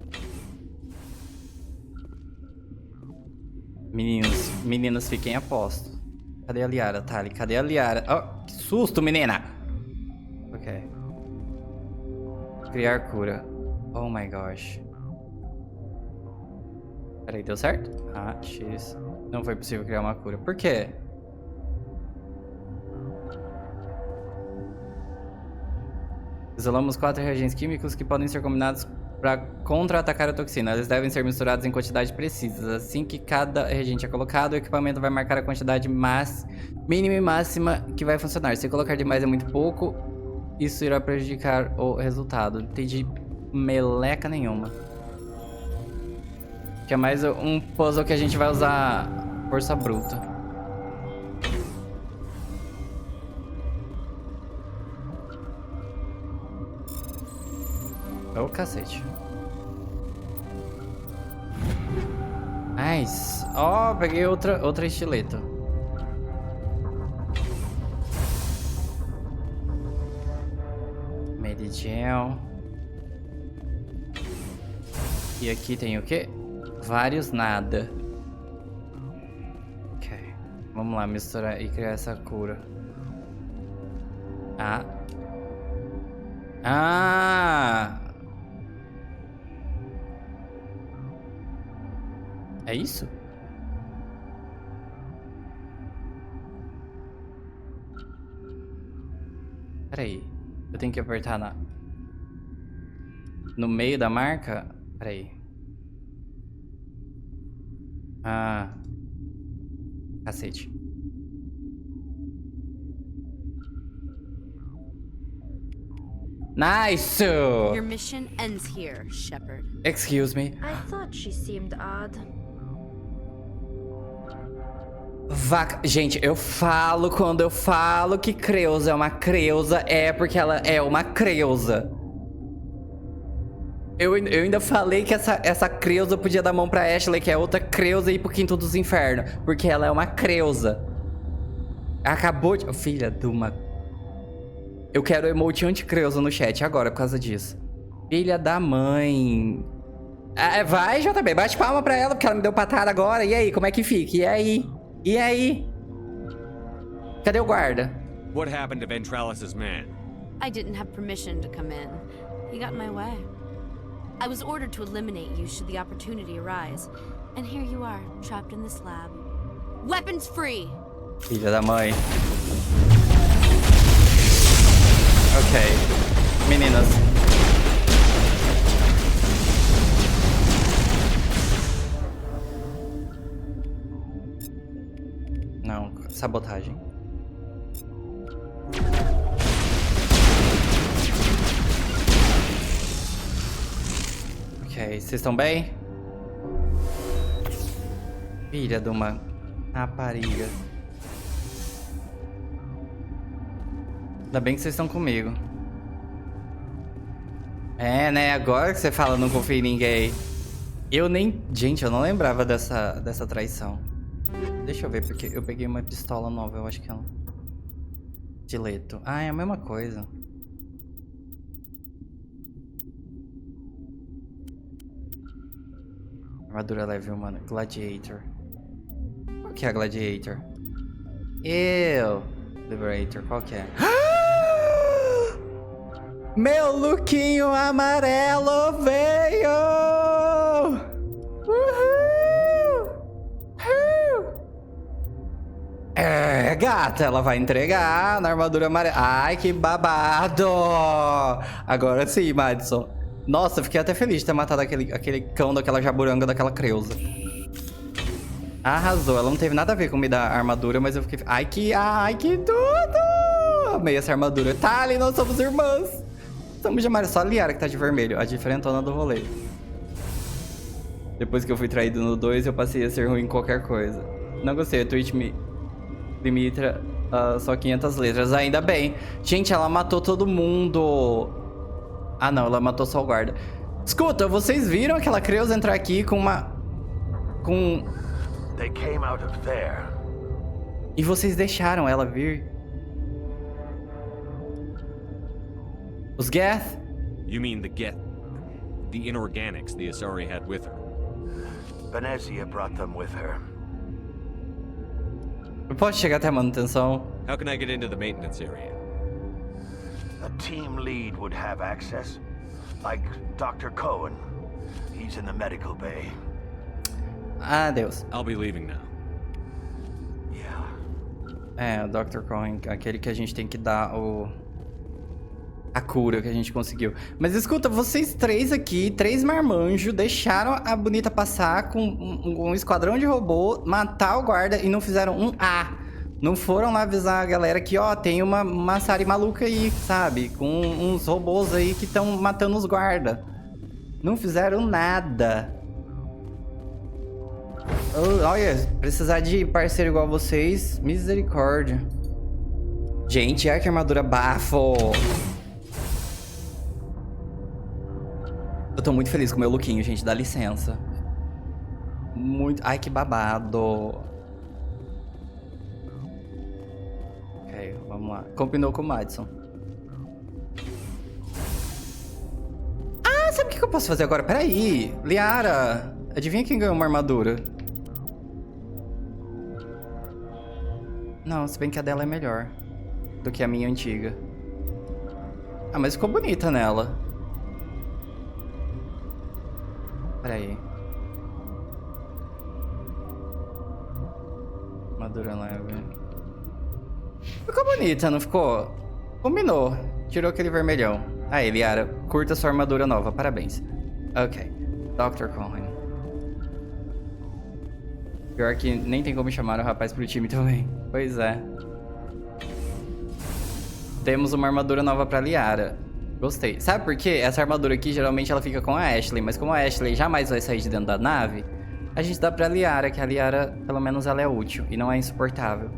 Meninos, fiquem a posto. Cadê a Liara, Tali? Cadê a Liara? Oh, que susto, menina! Ok. Criar cura. Oh my gosh. Peraí, deu certo? Ah, X. Não foi possível criar uma cura. Por quê? Isolamos 4 reagentes químicos que podem ser combinados para contra-atacar a toxina. Eles devem ser misturados em quantidade precisas. Assim que cada reagente é colocado, o equipamento vai marcar a quantidade mínima e máxima que vai funcionar. Se colocar demais é muito pouco, isso irá prejudicar o resultado. Não entendi meleca nenhuma. Que é mais um puzzle que a gente vai usar força bruta. Ô, cacete. Nice. Ó, peguei outra estileta. Medigel. E aqui tem o quê? Vários nada. Ok. Vamos lá, misturar e criar essa cura. É isso? Peraí. Eu tenho que apertar no meio da marca? Peraí. Cacete. Nice! Your mission ends here, Shepard. Excuse me. I thought she seemed odd. Gente, eu falo quando eu falo que Creusa é uma Creusa, é porque ela é uma Creusa. Eu ainda falei que essa Creusa podia dar mão pra Ashley, que é outra Creusa, e ir pro Quinto dos Infernos, porque ela é uma Creusa. Acabou de... Filha de uma... Eu quero emote anti-Creusa no chat agora por causa disso. Filha da mãe. Vai, JB, bate palma pra ela, porque ela me deu patada agora. E aí, como é que fica? E aí? E aí? Cadê o guarda? What happened to Ventralis's man? I didn't have permission to come in. He got in my way. I was ordered to eliminate you should the opportunity arise. And here you are, trapped in this lab. Weapons free! Filha da mãe. Ok. Meninas. sabotagem. Ok, vocês estão bem? Filha de uma rapariga. Ainda bem que vocês estão comigo. É, né? Agora que você fala não confio em ninguém. Eu nem... Gente, eu não lembrava dessa traição. Deixa eu ver, porque eu peguei uma pistola nova. Eu acho que ela... Dileto. Ah, é a mesma coisa. Armadura leve humana. Gladiator. Qual que é a Gladiator? Liberator, qual que é? Meu lookinho amarelo veio! Uhul! É, gata, ela vai entregar na armadura amarela. Ai, que babado! Agora sim, Madison. Nossa, fiquei até feliz de ter matado aquele cão daquela jaburanga daquela Creusa. Arrasou. Ela não teve nada a ver com me dar armadura, mas eu fiquei... Ai, que tudo! Amei essa armadura. Tá, ali nós somos irmãs. Somos de amarelo. Só a Liara que tá de vermelho. A diferentona do rolê. Depois que eu fui traído no 2, eu passei a ser ruim em qualquer coisa. Não gostei. A Twitch me limita só 500 letras. Ainda bem. Gente, ela matou todo mundo. Ah, não. Ela matou só o guarda. Escuta, vocês viram aquela Creusa entrar aqui com uma... They came out of there. E vocês deixaram ela vir? Os Geth? You mean the Geth? The inorganics the Asari had with her. Venezia brought them with her. Eu posso chegar até a manutenção? How can I get into the maintenance area? A team lead would have access. Like Dr. Cohen. He's in the medical bay. Adeus. I'll be leaving now. Yeah. É, o Dr. Cohen, aquele que a gente tem que dar a cura que a gente conseguiu. Mas escuta, vocês três aqui, 3 marmanjos, deixaram a bonita passar com um esquadrão de robô, matar o guarda e não fizeram um A. Não foram lá avisar a galera que, ó, tem uma Sari maluca aí, sabe? Com uns robôs aí que estão matando os guarda. Não fizeram nada. Olha, precisar de parceiro igual vocês, misericórdia. Gente, que armadura bafo. Eu tô muito feliz com o meu lookinho, gente, dá licença. Muito... Ai, que babado. Ok, vamos lá. Combinou com o Madison. Ah, sabe o que eu posso fazer agora? Peraí, Liara, adivinha quem ganhou uma armadura? Não, se bem que a dela é melhor do que a minha antiga. Ah, mas ficou bonita nela. Peraí. Armadura leve. Ficou bonita, não ficou? Combinou. Tirou aquele vermelhão. Aí, Liara, curta sua armadura nova. Parabéns. Ok. Dr. Cohen. Pior que nem tem como chamar o rapaz pro time também. Pois é. Temos uma armadura nova pra Liara. Gostei. Sabe por quê? Essa armadura aqui, geralmente, ela fica com a Ashley. Mas como a Ashley jamais vai sair de dentro da nave, a gente dá pra Liara, que a Liara, pelo menos, ela é útil. E não é insuportável.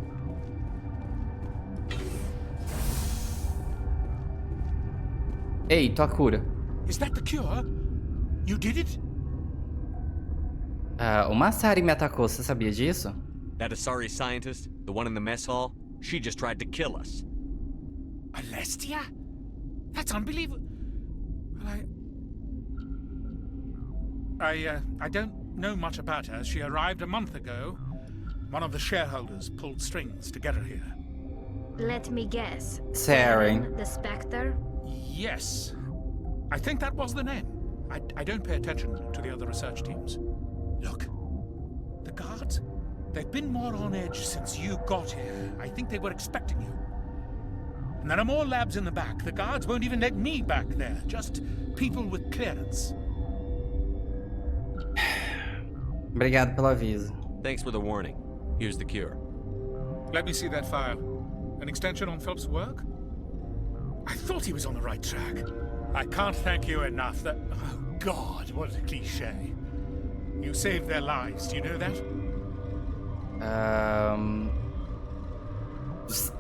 Ei, tua cura. Is that the cure? You did it? Uma Sari me atacou, você sabia disso? That Asari scientist, the one in the mess hall, she just tried to kill us. Alestia? That's unbelievable. I don't know much about her. She arrived a month ago. One of the shareholders pulled strings to get her here. Let me guess. Saren. The Spectre? Yes. I think that was the name. I don't pay attention to the other research teams. Look, the guards, they've been more on edge since you got here. I think they were expecting you. And there are more labs in the back. The guards won't even let me back there. Just people with clearance. Obrigado pelo aviso. Thanks for the warning. Here's the cure. Let me see that file. An extension on Phelps' work? I thought he was on the right track. I can't thank you enough. That... Oh, God, what a cliché. You saved their lives, do you know that?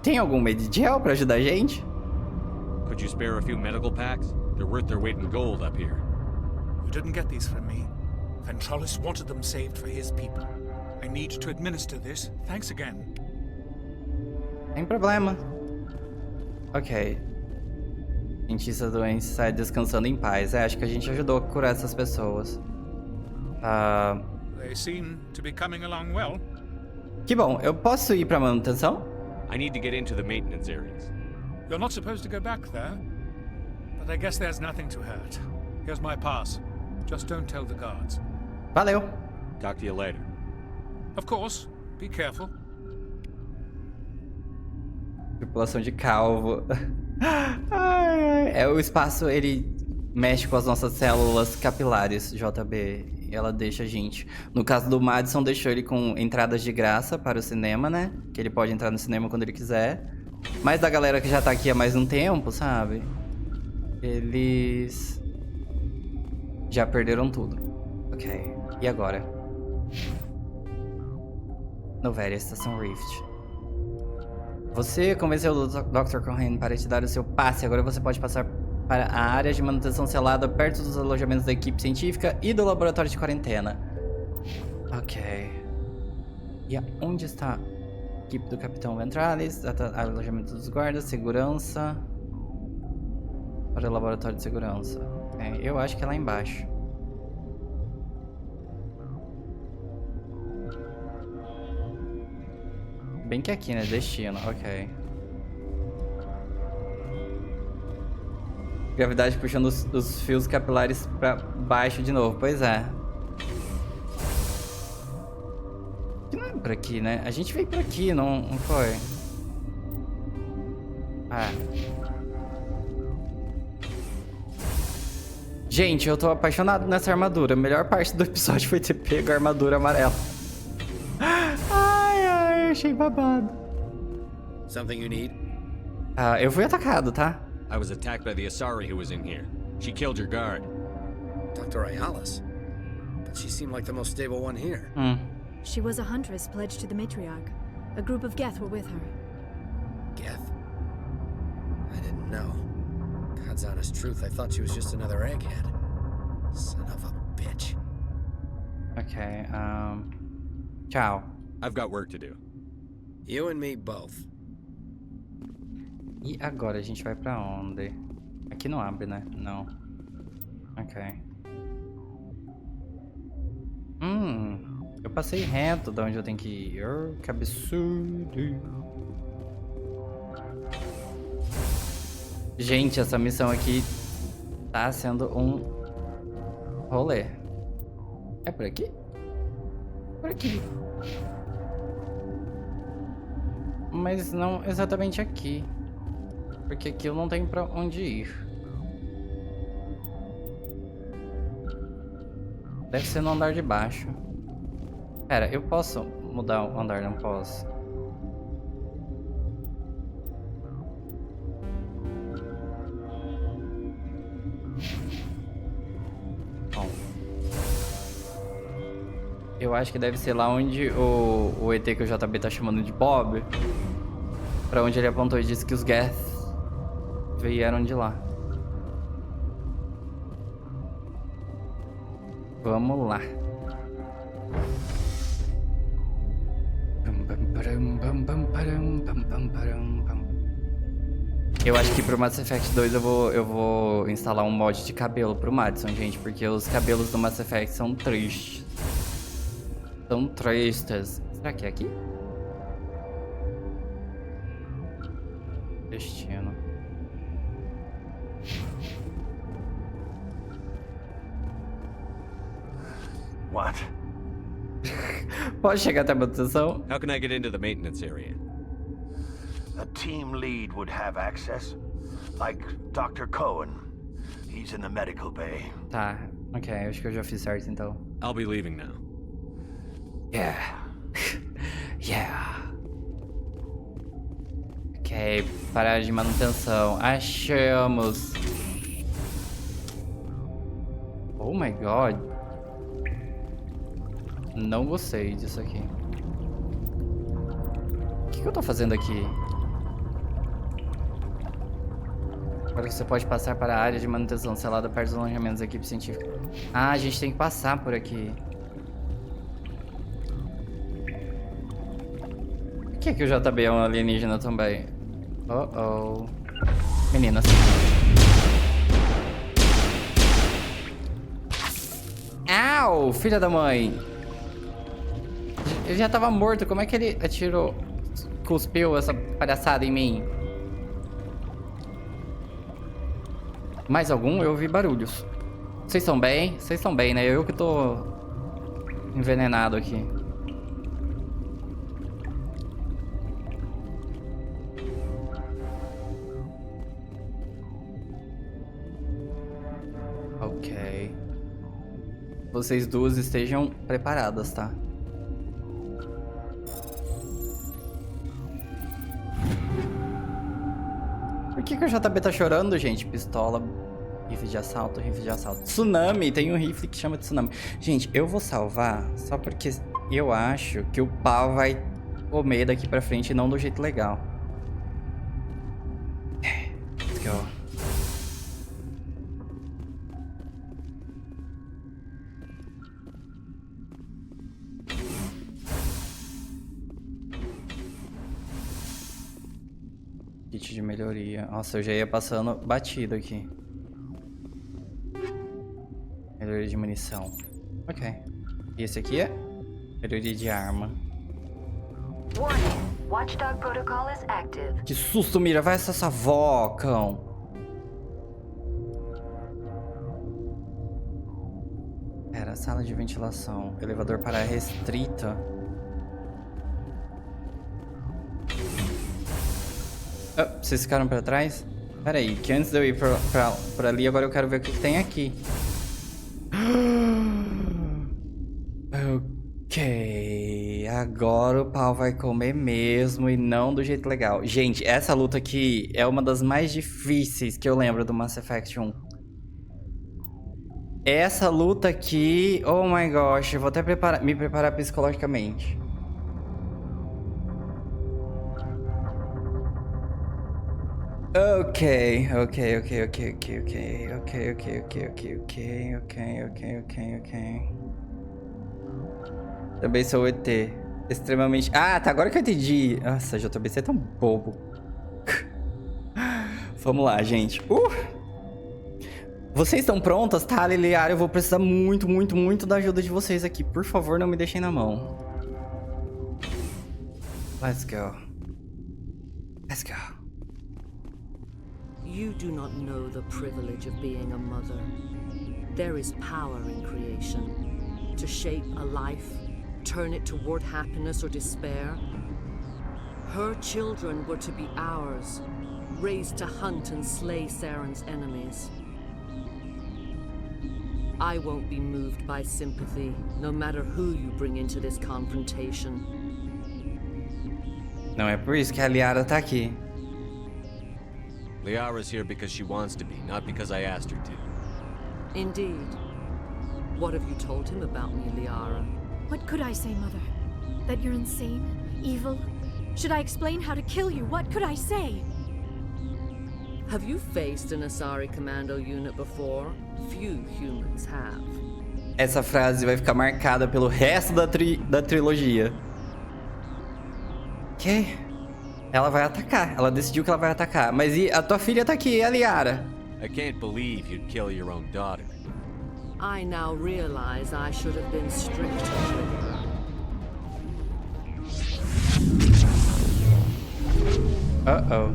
Tem algum medo de gel pra ajudar a gente? Could you spare a few medical packs? They're worth their weight in gold up here. You didn't get these from me. Ventrollis wanted them saved for his people. I need to administer this. Thanks again. Sem problema. Ok. Cientista doente sai descansando em paz. Acho que a gente ajudou a curar essas pessoas. They seem to be coming along well. Que bom. Eu posso ir pra manutenção? I need to get into the maintenance areas. You're not supposed to go back there. But I guess there's nothing to hurt. Here's my pass. Just don't tell the guards. Valeu. Talk to you later. Of course. Be careful. Tripulação de calvo. É, o espaço, ele mexe com as nossas células capilares, JB. Ela deixa a gente. No caso do Madison, deixou ele com entradas de graça para o cinema, né? Que ele pode entrar no cinema quando ele quiser. Mas da galera que já tá aqui há mais um tempo, sabe? Eles... já perderam tudo. Ok. E agora? Noveria, Estação Rift. Você convenceu o Dr. Cohen para te dar o seu passe. Agora você pode passar para a área de manutenção selada perto dos alojamentos da equipe científica e do laboratório de quarentena. Ok. E onde está a equipe do Capitão Ventrallis? Alojamento dos guardas, segurança. Para o laboratório de segurança. Ok, eu acho que é lá embaixo. Bem que aqui, né? Destino, ok. Gravidade puxando os fios capilares pra baixo de novo, pois é. Não é por aqui, né? A gente veio por aqui, não foi? Ah. Gente, eu tô apaixonado nessa armadura. A melhor parte do episódio foi ter pego a armadura amarela. Achei babado. Something you need? Eu fui atacado, tá? I was attacked by the Asari who was in here. She killed your guard. Dr. Ayalis? But she seemed like the most stable one here. She was a huntress pledged to the matriarch. A group of Geth were with her. Geth? I didn't know. God's honest truth, I thought she was just another egghead. Son of a bitch. Ok, tchau. I've got work to do. You and me both. E agora a gente vai pra onde? Aqui não abre, né? Não. Ok. Eu passei reto de onde eu tenho que ir. Oh, que absurdo. Gente, essa missão aqui tá sendo um rolê. É por aqui? Por aqui. Mas não exatamente aqui. Porque aqui eu não tenho pra onde ir. Deve ser no andar de baixo. Pera, eu posso mudar o andar, não posso? Bom. Eu acho que deve ser lá onde o ET que o JB tá chamando de Bob. Pra onde ele apontou e disse que os Geth vieram de lá. Vamos lá. Eu acho que pro Mass Effect 2 eu vou instalar um mod de cabelo pro Madison, gente. Porque os cabelos do Mass Effect são tristes. São tristes. Será que é aqui? Destino. What? Pode chegar até a manutenção? How can I get into the maintenance area? A team lead would have access. Like Dr. Cohen. He's in the medical bay. Tá, ok. Acho que eu já fiz certo, então. I'll be leaving now. Yeah. Yeah. Ok, para a área de manutenção. Achamos. Oh my god. Não gostei disso aqui. O que eu tô fazendo aqui? Agora você pode passar para a área de manutenção selada perto dos alojamentos da equipe científica. Ah, a gente tem que passar por aqui. Por que o JB é um alienígena também? Oh. Meninas. Au, filha da mãe. Ele já tava morto, como é que ele atirou, cuspiu essa palhaçada em mim? Mais algum? Eu ouvi barulhos. Vocês estão bem? Vocês estão bem, né? Eu que tô envenenado aqui. Ok. Vocês duas estejam preparadas, tá? Por que o JB tá chorando, gente? Pistola, rifle de assalto, rifle de assalto. Tsunami, tem um rifle que chama Tsunami. Gente, eu vou salvar só porque eu acho que o pau vai comer daqui pra frente e não do jeito legal. Let's go. Kit de melhoria. Nossa, eu já ia passando batido aqui. Melhoria de munição. Ok. E esse aqui é? Melhoria de arma. Warning. Watchdog protocol is active. Que susto, Mira. Vai essa avó, cão. Era sala de ventilação. Elevador para restrita. Oh, vocês ficaram pra trás? Pera aí, que antes de eu ir pra ali, agora eu quero ver o que tem aqui. Ok, agora o pau vai comer mesmo e não do jeito legal. Gente, essa luta aqui é uma das mais difíceis que eu lembro do Mass Effect 1. Essa luta aqui, oh my gosh, eu vou até me preparar psicologicamente. Ok. Também sou ET. Extremamente... Ah, tá, agora que eu entendi. Nossa, JB, você é tão bobo. Vamos lá, gente. Vocês estão prontas, tá, Liliara? Eu vou precisar muito da ajuda de vocês aqui. Por favor, não me deixem na mão. Let's go. Let's go. You do not know the privilege of being a mother. There is power in creation. To shape a life, turn it toward happiness or despair. Her children were to be ours, raised to hunt and slay Saren's enemies. I won't be moved by sympathy, no matter who you bring into this confrontation. Não é por isso que a Liara tá aqui. Liara's here because she wants to be, not because I asked her to. Indeed. What have you told him about me, Liara? What could I say, Mother? That you're insane? Evil? Should I explain how to kill you? What could I say? Have you faced an Asari commando unit before? Few humans have. Essa frase vai ficar marcada pelo resto da trilogia. Ok. Ela vai atacar. Ela decidiu que ela vai atacar. Mas e a tua filha tá aqui, a Liara? I can't believe you'd kill your own daughter. I now realize I should have been stricter with her. Uh-oh.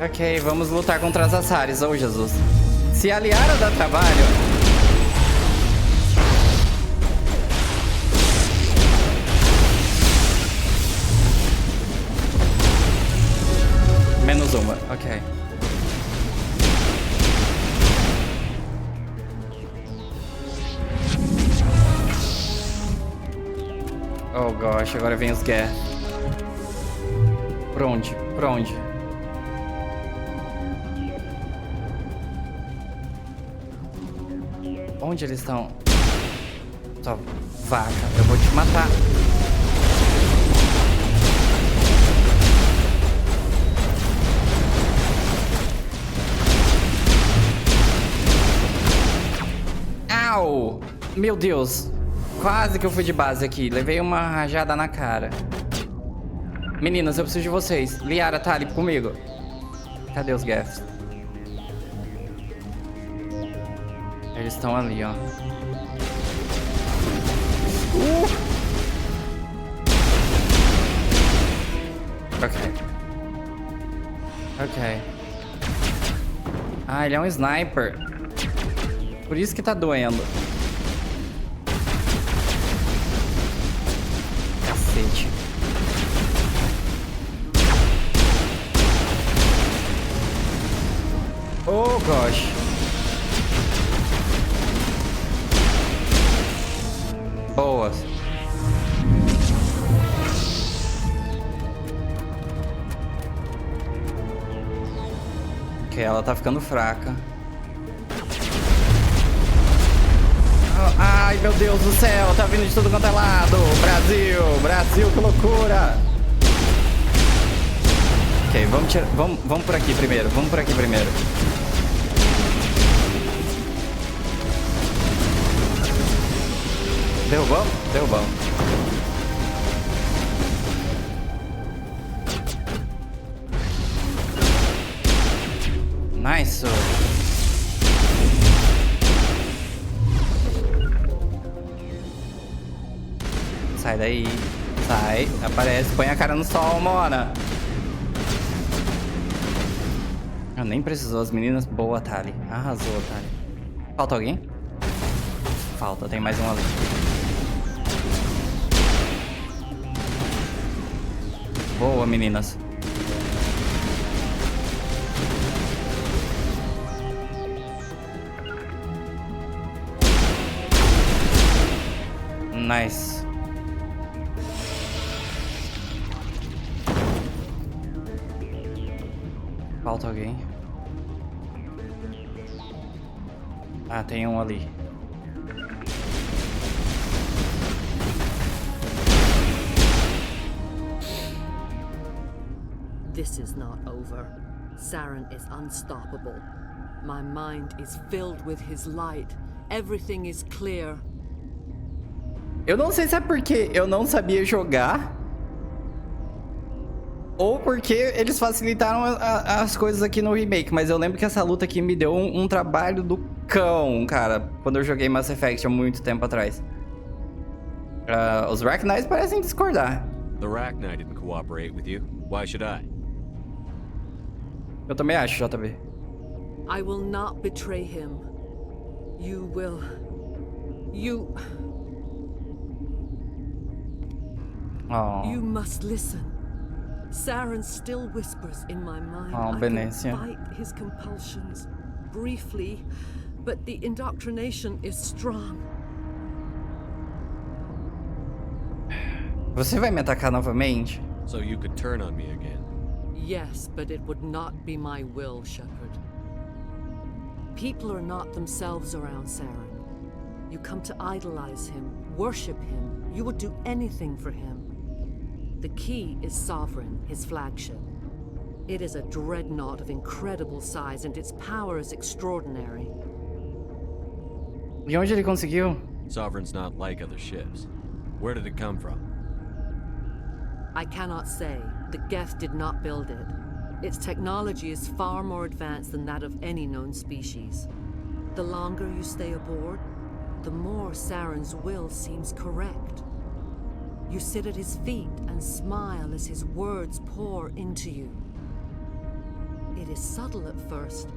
Ok, vamos lutar contra as Asaris. Oh, Jesus. Se a Liara dá trabalho... Menos uma, ok. Oh gosh, agora vem os Geth. Por onde? Por onde? Onde eles estão? Só vaca, eu vou te matar. Au! Meu Deus. Quase que eu fui de base aqui. Levei uma rajada na cara. Meninas, eu preciso de vocês. Liara, Tali, comigo. Cadê os Geths? Eles estão ali, ó. Ok. Ok. Ah, ele é um sniper. Por isso que tá doendo. Cacete. Oh, gosh. Boas. Ok, ela tá ficando fraca. Ai, meu Deus do céu, tá vindo de tudo quanto é lado. Brasil, Brasil, que loucura. Ok, vamos por aqui primeiro, vamos por aqui primeiro. Derrubamos? Derrubamos. Nice. Sai daí. Sai. Aparece. Põe a cara no sol, Mona. Eu nem precisou. As meninas. Boa, Tali. Arrasou, Tali. Falta alguém? Falta. Tem mais um ali. Boa, meninas. Nice. Falta alguém. Ah, tem um ali. This is not over. Saren is unstoppable. My mind is filled with his light. Everything is clear. Eu não sei se é porque eu não sabia jogar ou porque eles facilitaram as coisas aqui no remake, mas eu lembro que essa luta aqui me deu um trabalho do cão, cara, quando eu joguei Mass Effect há muito tempo atrás. Os Rachni parecem discordar. The Rachni didn't cooperate with you. Why should I? Eu também acho, JB. I will not betray him. You will... You... Oh. You must listen. Saren still whispers in my mind. Oh, I Benécia. can fight his compulsions briefly, but the indoctrination is strong. Você vai me atacar novamente? So you could turn on me again. Yes, but it would not be my will, Shepard. People are not themselves around Saren. You come to idolize him, worship him. You would do anything for him. The key is Sovereign, his flagship. It is a dreadnought of incredible size, and its power is extraordinary. E onde ele conseguiu? Sovereign's not like other ships. Where did it come from? I cannot say. The Geth did not build it. Its technology is far more advanced than that of any known species. The longer you stay aboard, the more Saren's will seems correct. You sit at his feet and smile as his words pour into you. It is subtle at first.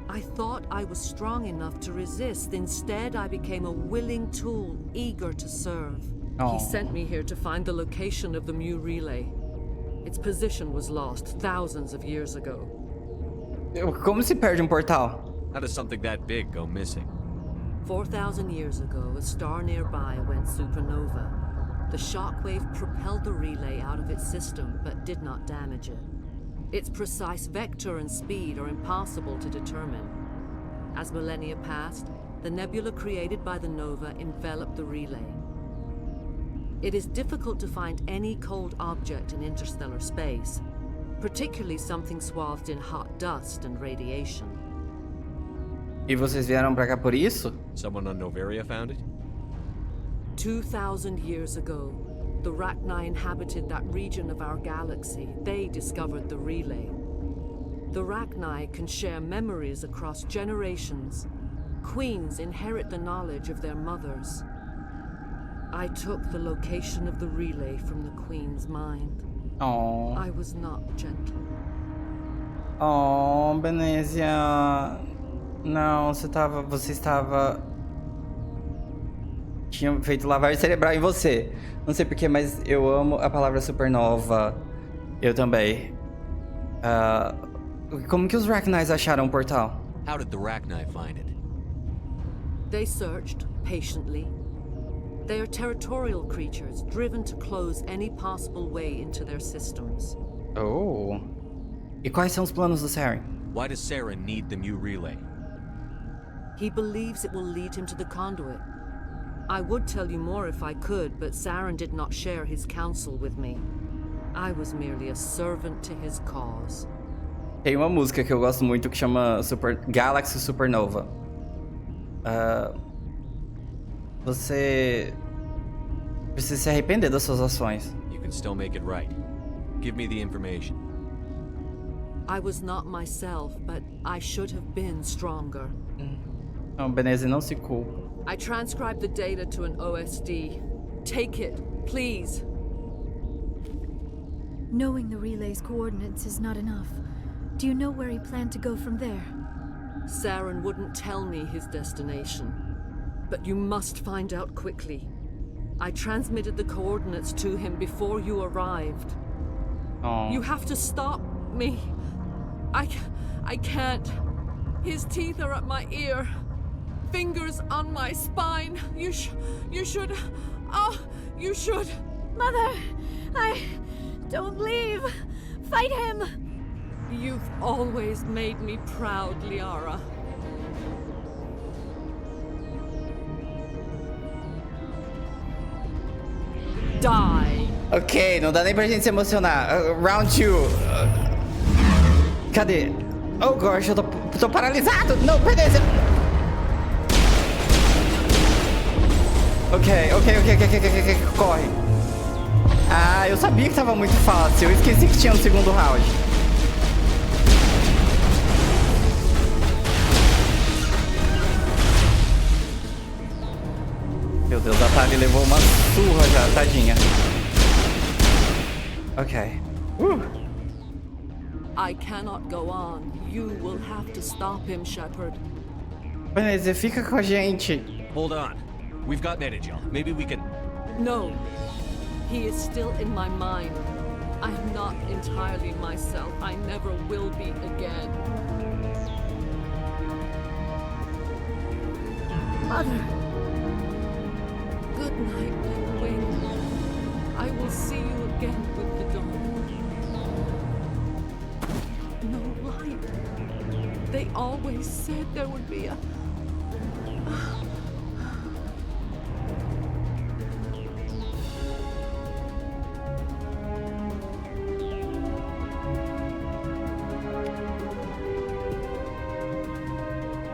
I thought I was strong enough to resist. Instead, I became a willing tool, eager to serve. Oh. He sent me here to find the location of the Mu relay. Its position was lost thousands of years ago. Como se perde portal? How does something that big go missing? 4,000 years ago, a star nearby went supernova. The shockwave propelled the relay out of its system, but did not damage it. Its precise vector and speed are impossible to determine. As millennia passed, the nebula created by the nova enveloped the relay. It is difficult to find any cold object in interstellar space, particularly something swathed in hot dust and radiation. E vocês vieram pra cá por isso? Someone on Noveria found it? 2,000 years ago, the Rachni inhabited that region of our galaxy. They discovered the relay. The Rachni can share memories across generations. Queens inherit the knowledge of their mothers. I took the location of the relay from the Queen's mind. Oh. I was not gentle. Oh, Venezia. Não, você estava... Tinha feito lavagem cerebral em você. Não sei porquê, mas eu amo a palavra supernova. Eu também. Como que os Rachnis acharam o portal? How did the Rachni find it? They searched patiently. They are territorial creatures, driven to close any possible way into their systems. Oh. E quais são os planos do Saren? Why does Saren need the Mu relay? He believes it will lead him to the conduit. I would tell you more if I could, but Saren did not share his counsel with me. I was merely a servant to his cause. Tem uma música que eu gosto muito que chama Galaxy Supernova. Você precisa se arrepender das suas ações. You can still make it right. Give me the information. I was not myself, but I should have been stronger. Não, Benezi, não se culpa. I transcribed the data to an OSD. Take it, please. Knowing the relay's coordinates is not enough. Do you know where he planned to go from there? Saren wouldn't tell me his destination. But you must find out quickly. I transmitted the coordinates to him before you arrived. Oh. You have to stop me. I can't. His teeth are at my ear. Fingers on my spine. You should. Oh, you should. Mother, don't leave. Fight him. You've always made me proud, Liara. Die. Ok, não dá nem pra gente se emocionar. Round 2. Cadê? Oh gosh, eu tô paralisado. Não, beleza. Ok, corre. Ah, eu sabia que tava muito fácil. Eu esqueci que tinha um segundo round. Meu Deus, a Tali levou uma surra já, tadinha. Ok. I cannot go on. You will have to stop him, Shepard. Beleza, fica com a gente. Hold on. We've got an energy. Maybe we can... No. He is still in my mind. I'm not entirely myself. I never will be again. Mother. Good night, Wing. I will see you again with the dawn. No light. They always said there would be a...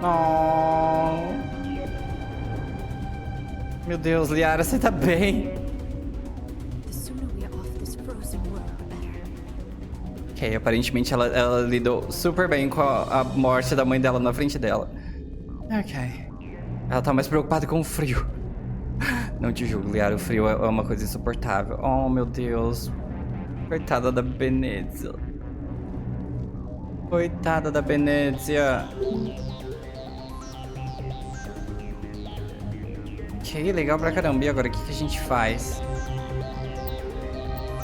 Oh. Meu Deus, Liara, você tá bem? Ok, aparentemente ela lidou super bem com a morte da mãe dela na frente dela. Ok. Ela tá mais preocupada com o frio. Não te julgo, Liara, o frio é uma coisa insuportável. Oh, meu Deus. Coitada da Venezia. Coitada da Venezia. Ok, legal pra caramba. E agora, o que a gente faz?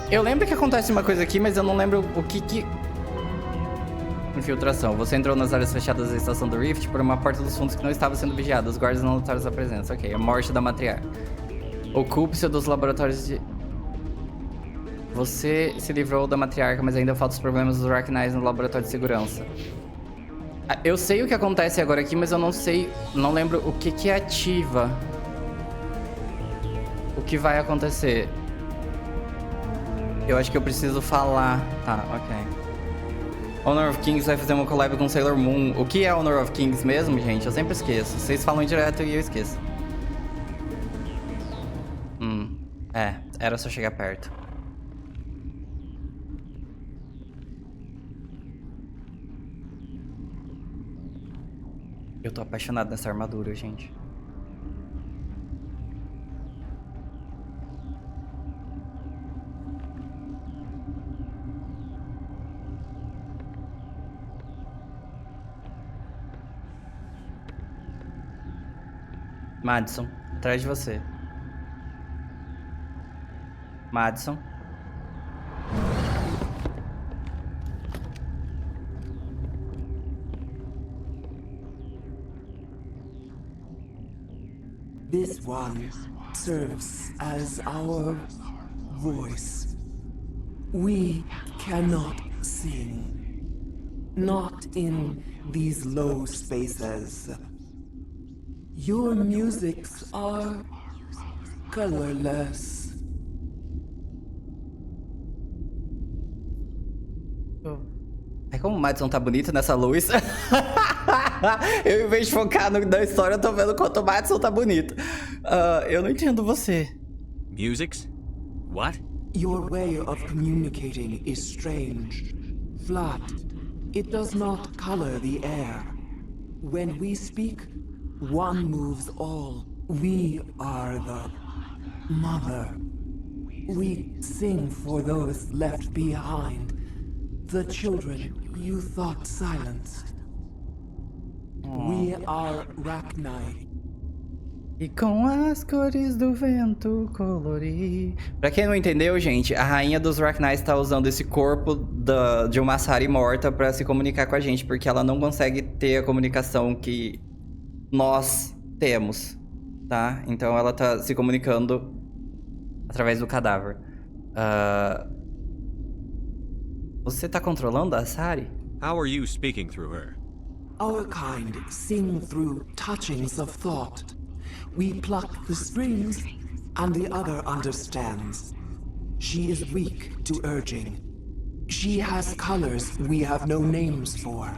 Eu lembro que acontece uma coisa aqui, mas eu não lembro o que... Infiltração. Você entrou nas áreas fechadas da estação do Rift por uma porta dos fundos que não estava sendo vigiada. Os guardas não notaram sua presença. Ok, a morte da matriarca. Ocupe-se dos laboratórios de... Você se livrou da matriarca, mas ainda faltam os problemas dos Rachni no laboratório de segurança. Eu sei o que acontece agora aqui, mas eu não sei... Não lembro o que ativa. O que vai acontecer. Eu acho que eu preciso falar. Tá, ok. Honor of Kings vai fazer uma collab com Sailor Moon. O que é Honor of Kings mesmo, gente? Eu sempre esqueço. Vocês falam direto e eu esqueço. Era só chegar perto. Eu tô apaixonado nessa armadura, gente. Madison, atrás de você. Madison. This one serves as our voice. We cannot sing. Not in these low spaces. Your musics are colorless. É como o Madison tá bonito nessa luz. Eu, em vez de focar na história, eu tô vendo quanto o Madison tá bonito. Eu não entendo você. Musics? What? Your way of communicating is strange. Flat. It does not color the air. When we speak, one moves all. We are the mother. We sing for those left behind. The children you thought silenced. We are Rachni. E com as cores do vento colorir. Pra quem não entendeu, gente, a rainha dos Rachni está usando esse corpo de uma Sari morta pra se comunicar com a gente, porque ela não consegue ter a comunicação que nós temos, tá? Então ela tá se comunicando através do cadáver. Você tá controlando a Sari? How are you speaking through her? Our kind sing through touchings of thought. We pluck the strings, and the other understands. She is weak to urging. She has colors we have no names for.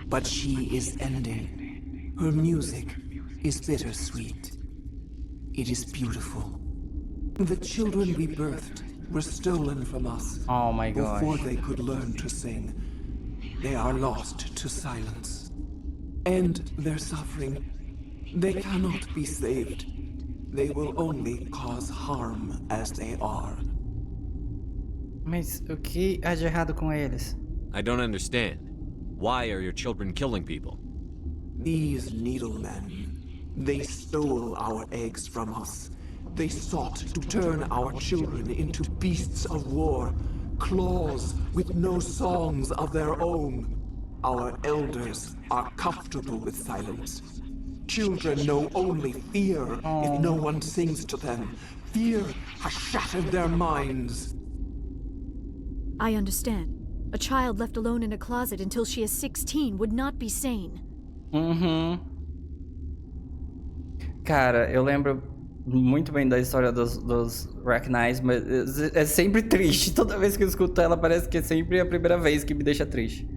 But she is ending. Her music is bittersweet. It is beautiful. The children we birthed were stolen from us. Oh my gosh. Before they could learn to sing. They are lost to silence. And their suffering, they cannot be saved. They will only cause harm as they are. Mas o que há de errado com eles? I don't understand. Why are your children killing people? These needlemen, they stole our eggs from us. They sought to turn our children into beasts of war, claws with no songs of their own. Our elders are comfortable with silence. Children know only fear if no one sings to them. Fear has shattered their minds. I understand. A child left alone in a closet until she is 16 would not be sane. Cara, eu lembro muito bem da história dos Rachni, mas é sempre triste. Toda vez que eu escuto ela, parece que é sempre a primeira vez que me deixa triste.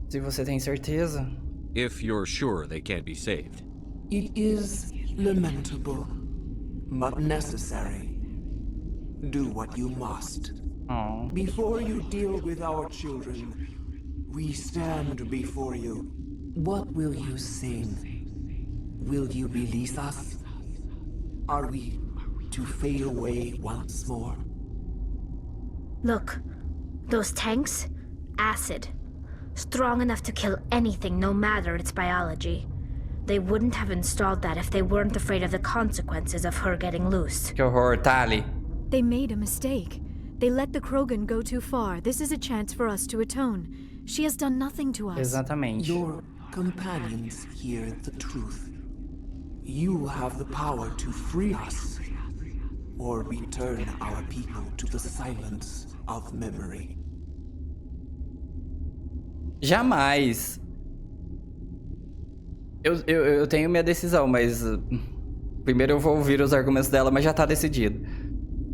Se você tem certeza? If you're sure they can't be saved. It is lamentable, but necessary. Do what you must. Before you deal with our children, we stand before you. What will you sing? Will you release us? Are we to fade away once more? Look, those tanks? Acid. Strong enough to kill anything, no matter its biology. They wouldn't have installed that if they weren't afraid of the consequences of her getting loose. Que horror, Tali. They made a mistake. They let the Krogan go too far. This is a chance for us to atone. She has done nothing to us. Exatamente. Your companions hear the truth. You have the power to free us, or return our people to the silence of memory. Jamais. Eu tenho minha decisão, mas primeiro eu vou ouvir os argumentos dela, mas já tá decidido.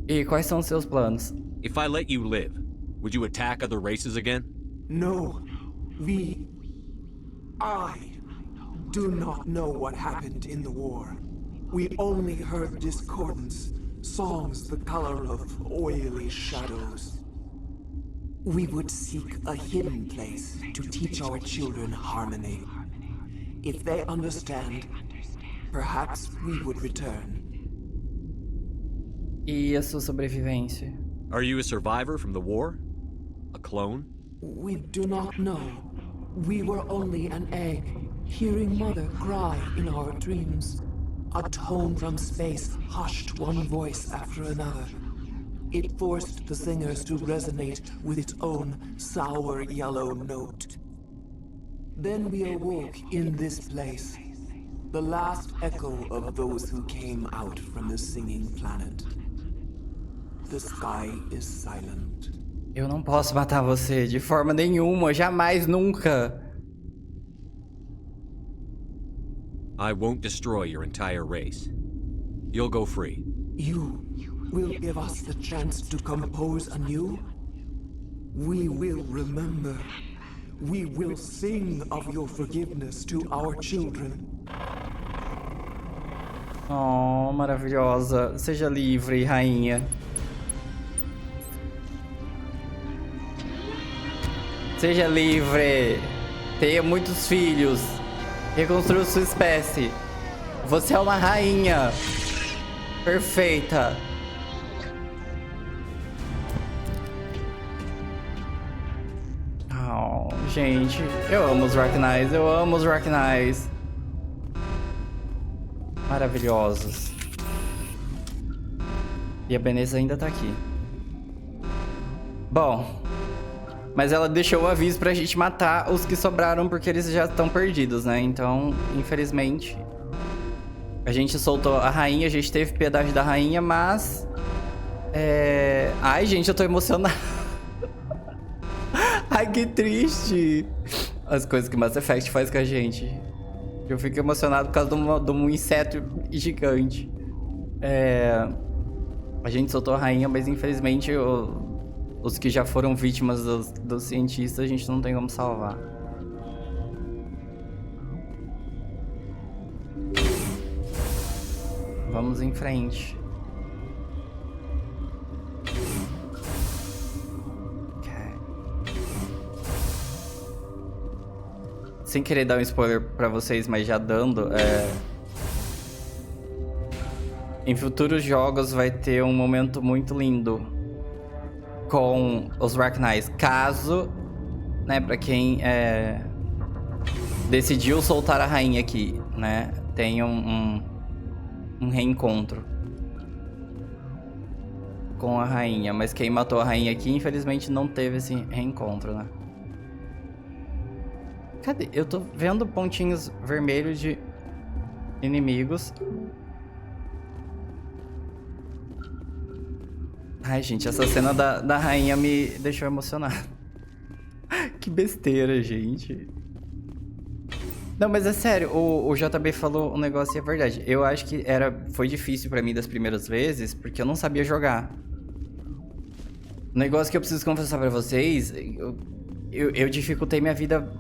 E quais são os seus planos? If I let you live, would you attack other races again? No, I do not know what happened in the war. We only heard discordance, songs the color of oily shadows. We would seek a hidden place to teach our children harmony. If they understand, perhaps we would return. E a sua sobrevivência? Are you a survivor from the war? A clone? We do not know. We were only an egg, hearing Mother cry in our dreams. A tone from space hushed one voice after another. It forced the singers to resonate with its own sour yellow note. Then we awoke in this place, the last echo of those who came out from the singing planet. The sky is silent. Eu não posso matar você de forma nenhuma, jamais, nunca. I won't destroy your entire race. You'll go free. You will give us the chance to compose anew? We will remember. We will sing of your forgiveness to our children. Oh, maravilhosa. Seja livre, rainha. Seja livre. Tenha muitos filhos. Reconstrua sua espécie. Você é uma rainha. Perfeita. Oh, gente. Eu amo os Rachnis. Eu amo os Rachnis. Maravilhosos. E a Benessa ainda tá aqui. Bom. Mas ela deixou um aviso pra gente matar os que sobraram porque eles já estão perdidos, né? Então, infelizmente, a gente soltou a rainha, a gente teve piedade da rainha, mas... Ai, gente, eu tô emocionado. Ai, que triste. As coisas que Mass Effect faz com a gente. Eu fico emocionado por causa de um inseto gigante. A gente soltou a rainha, mas infelizmente os que já foram vítimas dos cientistas a gente não tem como salvar. Vamos em frente. Sem querer dar um spoiler pra vocês, mas já dando, em futuros jogos vai ter um momento muito lindo com os Rachnis. Caso, né, pra quem decidiu soltar a rainha aqui, né, tenha um reencontro com a rainha. Mas quem matou a rainha aqui, infelizmente, não teve esse reencontro, né? Cadê? Eu tô vendo pontinhos vermelhos de inimigos. Ai, gente, essa cena da rainha me deixou emocionado. Que besteira, gente. Não, mas é sério, o JB falou um negócio e é verdade. Eu acho que foi difícil pra mim das primeiras vezes, porque eu não sabia jogar. Um negócio que eu preciso confessar pra vocês... Eu dificultei minha vida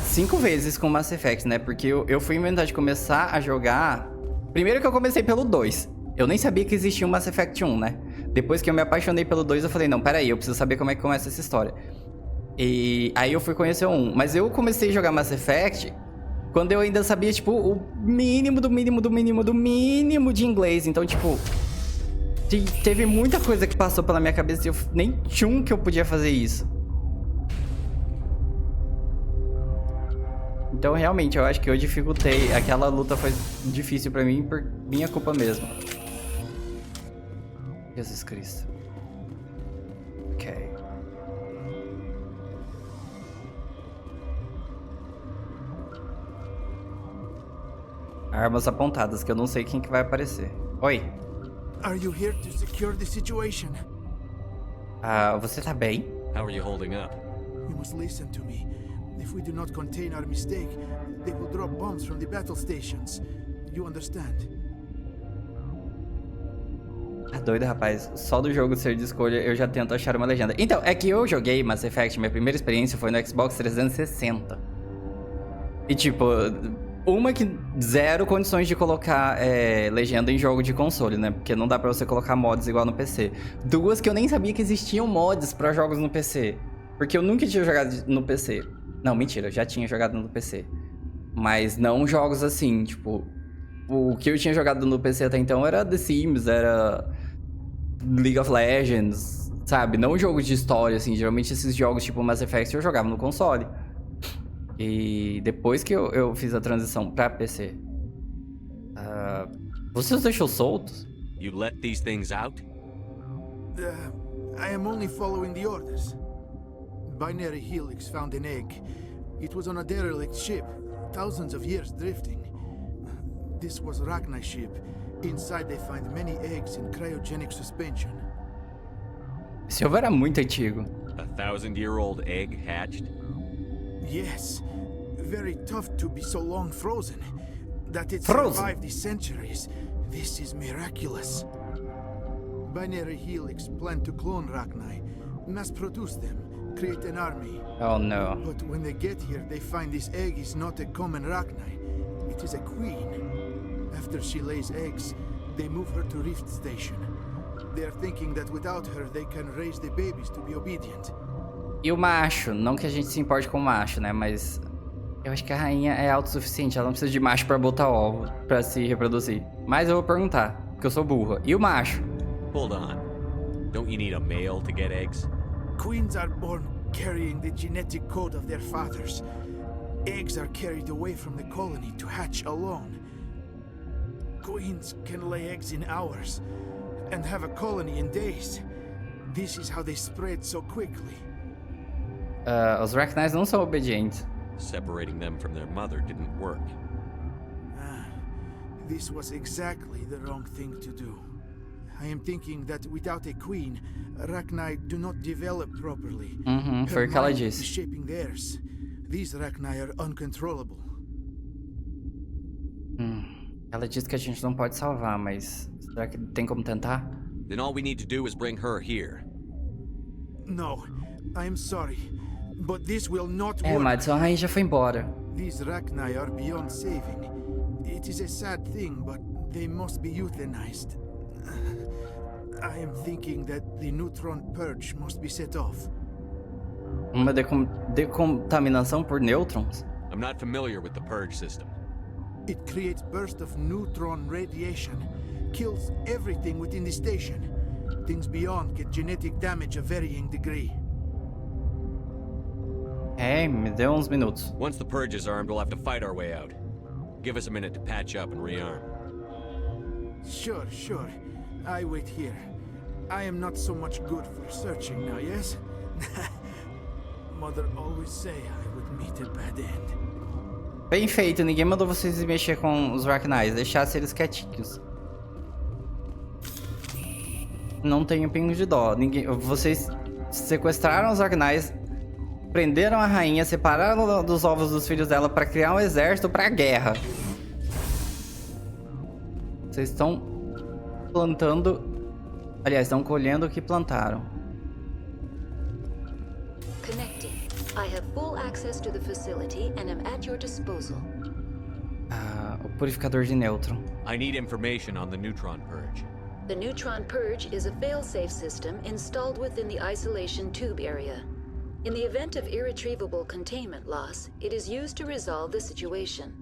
5 vezes com Mass Effect, né? Porque eu fui inventar de começar a jogar... Primeiro que eu comecei pelo 2. Eu nem sabia que existia um Mass Effect 1, né? Depois que eu me apaixonei pelo 2, eu falei, não, peraí, eu preciso saber como é que começa essa história. E aí eu fui conhecer o 1. Mas eu comecei a jogar Mass Effect quando eu ainda sabia, tipo, o mínimo do mínimo do mínimo do mínimo de inglês. Então, tipo... Teve muita coisa que passou pela minha cabeça e eu nem tinha que eu podia fazer isso. Então, realmente, eu acho que eu dificultei. Aquela luta foi difícil pra mim por minha culpa mesmo. Jesus Cristo. Ok. Armas apontadas, que eu não sei quem que vai aparecer. Oi. Are you here to secure the situation? Você tá bem? How are you holding up? You must listen to me. If we do not contain our mistake, they will drop bombs from the battle stations. You understand? Tá doido, rapaz. Só do jogo ser de escolha eu já tento achar uma legenda. Então, é que eu joguei Mass Effect, minha primeira experiência foi no Xbox 360. E tipo, uma que zero condições de colocar legenda em jogo de console, né? Porque não dá pra você colocar mods igual no PC. Duas que eu nem sabia que existiam mods pra jogos no PC. Porque eu nunca tinha jogado no PC. Não, mentira, eu já tinha jogado no PC. Mas não jogos assim, tipo... O que eu tinha jogado no PC até então era The Sims, era League of Legends, sabe? Não jogos de história, assim. Geralmente esses jogos tipo Mass Effect eu jogava no console. E depois que eu fiz a transição pra PC... você os deixou soltos? You let these things out? I am only following the orders. Binary Helix found an egg. It was on a derelict ship, thousands of years drifting. This was Rachni's ship. Inside they find many eggs in cryogenic suspension. Esse ovo era muito antigo. A 1,000-year-old egg hatched? Yes. Very tough to be so long frozen. That it Frozen? survived the centuries. This is miraculous. Binary Helix planned to clone Rachni, mass produce them, create an army. Oh no. But when they get here, they find this egg is not a common Rachni. It is a queen. After she lays eggs, they move her to Rift Station. They are thinking that without her, they can raise the babies to be obedient. E o macho? Não que a gente se importe com o macho, né? Mas eu acho que a rainha é autossuficiente. Ela não precisa de macho pra botar ovo, pra se reproduzir. Mas eu vou perguntar, porque eu sou burra. E o macho? Hold on. Don't you need a male to get eggs? Queens are born carrying the genetic code of their fathers. Eggs are carried away from the colony to hatch alone. Queens can lay eggs in hours and have a colony in days. This is how they spread so quickly. Os Rachnis não são obedientes. Separating them from their mother didn't work. This was exactly the wrong thing to do. I am thinking that without a queen, Rachni do not develop properly. Foi o que ela Her mind disse. is shaping theirs. These Rachni are uncontrollable. Ela disse que a gente não pode salvar, mas será que tem como tentar? Then all we need to do is bring her here. No, I am sorry, but this will not work. Madison, a rainha já foi embora. These Rachni are beyond saving. It is a sad thing, but they must be euthanized. I am thinking that the neutron purge must be set off. Uma decontaminação por nêutrons? I'm not familiar with the purge system. It creates bursts of neutron radiation, kills everything within the station. Things beyond get genetic damage of varying degree. Hey, me deu uns minutos. Once the purge is armed, we'll have to fight our way out. Give us a minute to patch up and rearm. Sure. I wait here. I am not so much good for searching now, yes? Mother always say I would meet a bad end. Bem feito, ninguém mandou vocês mexer com os Rachnis, deixasse eles quietinhos. Não tenho pingo de dó. Vocês sequestraram os Rachnis, prenderam a rainha, separaram dos ovos dos filhos dela pra criar um exército pra guerra. Vocês estão plantando... Aliás, estão colhendo o que plantaram. Connecting. I have full access to the facility and am at your disposal. O purificador de nêutron. I need information on the neutron purge. The neutron purge is a fail-safe system installed within the isolation tube area. In the event of irretrievable containment loss, it is used to resolve the situation.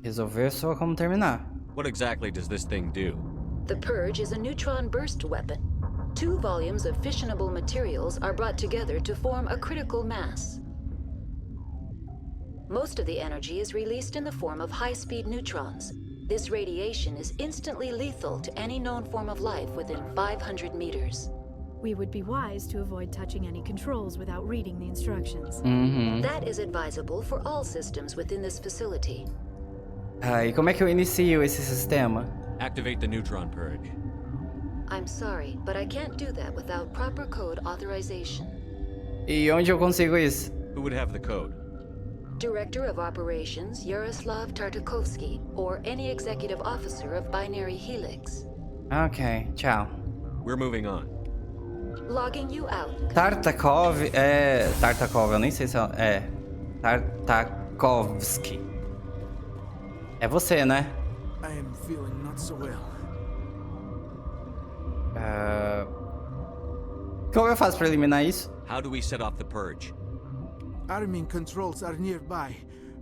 Resolver só como terminar. What exactly does this thing do? The purge is a neutron burst weapon. 2 volumes of fissionable materials are brought together to form a critical mass. Most of the energy is released in the form of high-speed neutrons. This radiation is instantly lethal to any known form of life within 500 meters. We would be wise to avoid touching any controls without reading the instructions. That is advisable for all systems within this facility. E como é que eu inicio esse sistema? Activate the neutron purge. I'm sorry, but I can't do that without proper code authorization. E onde eu consigo isso? Who would have the code? Director of Operations Yaroslav Tartakovsky, or any executive officer of Binary Helix. Ok, tchau. We're moving on. Logging you out. Tartakov Tartakov, eu nem sei se é. Tartakovsky. É você, né? I am feeling not so well. Como eu faço pra eliminar isso? How do we set off the purge? Arming controls are nearby.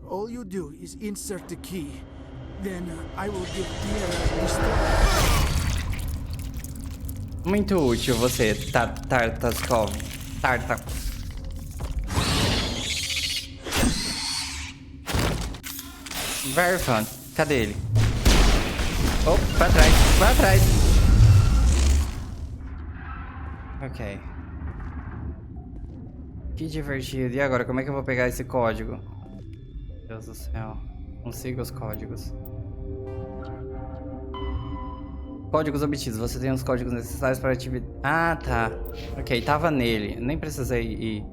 All you do is insert the key. Then I will give the destroy. Muito útil você, Tartaskov. Very fun. Cadê ele? Oh, pra trás, pra trás. Ok. Que divertido. E agora, como é que eu vou pegar esse código? Meu Deus do céu. Consigo os códigos. Códigos obtidos. Você tem os códigos necessários para atividade. Ah, tá. Ok, tava nele. Nem precisei ir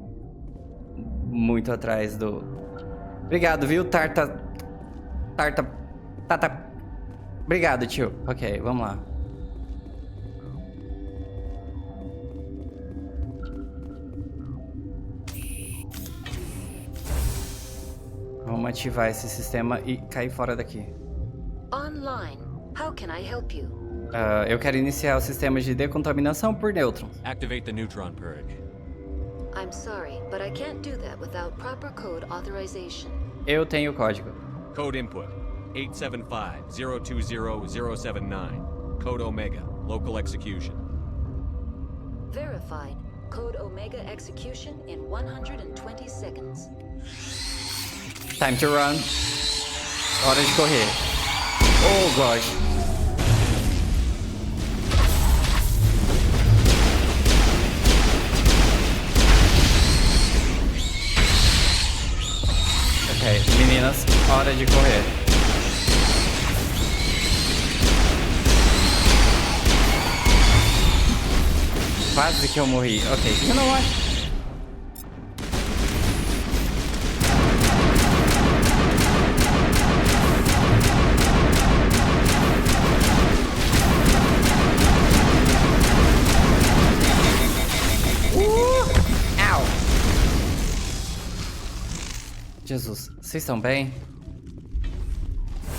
muito atrás do... Obrigado, viu, Tata. Obrigado, tio. Ok, vamos lá. Vamos ativar esse sistema e cair fora daqui. Online. How can I help you? Eu quero iniciar o sistema de decontaminação por nêutrons. Activate the neutron purge. I'm sorry, but I can't do that without proper code authorization. Eu tenho o código. Code input 875-020-079. Code Omega. Local execution. Verified. Code Omega execution in 120 seconds. Time to run. Hora de correr. Oh, gosh. Ok, meninas, hora de correr. Quase que eu morri. Ok, you know what? Jesus, vocês estão bem?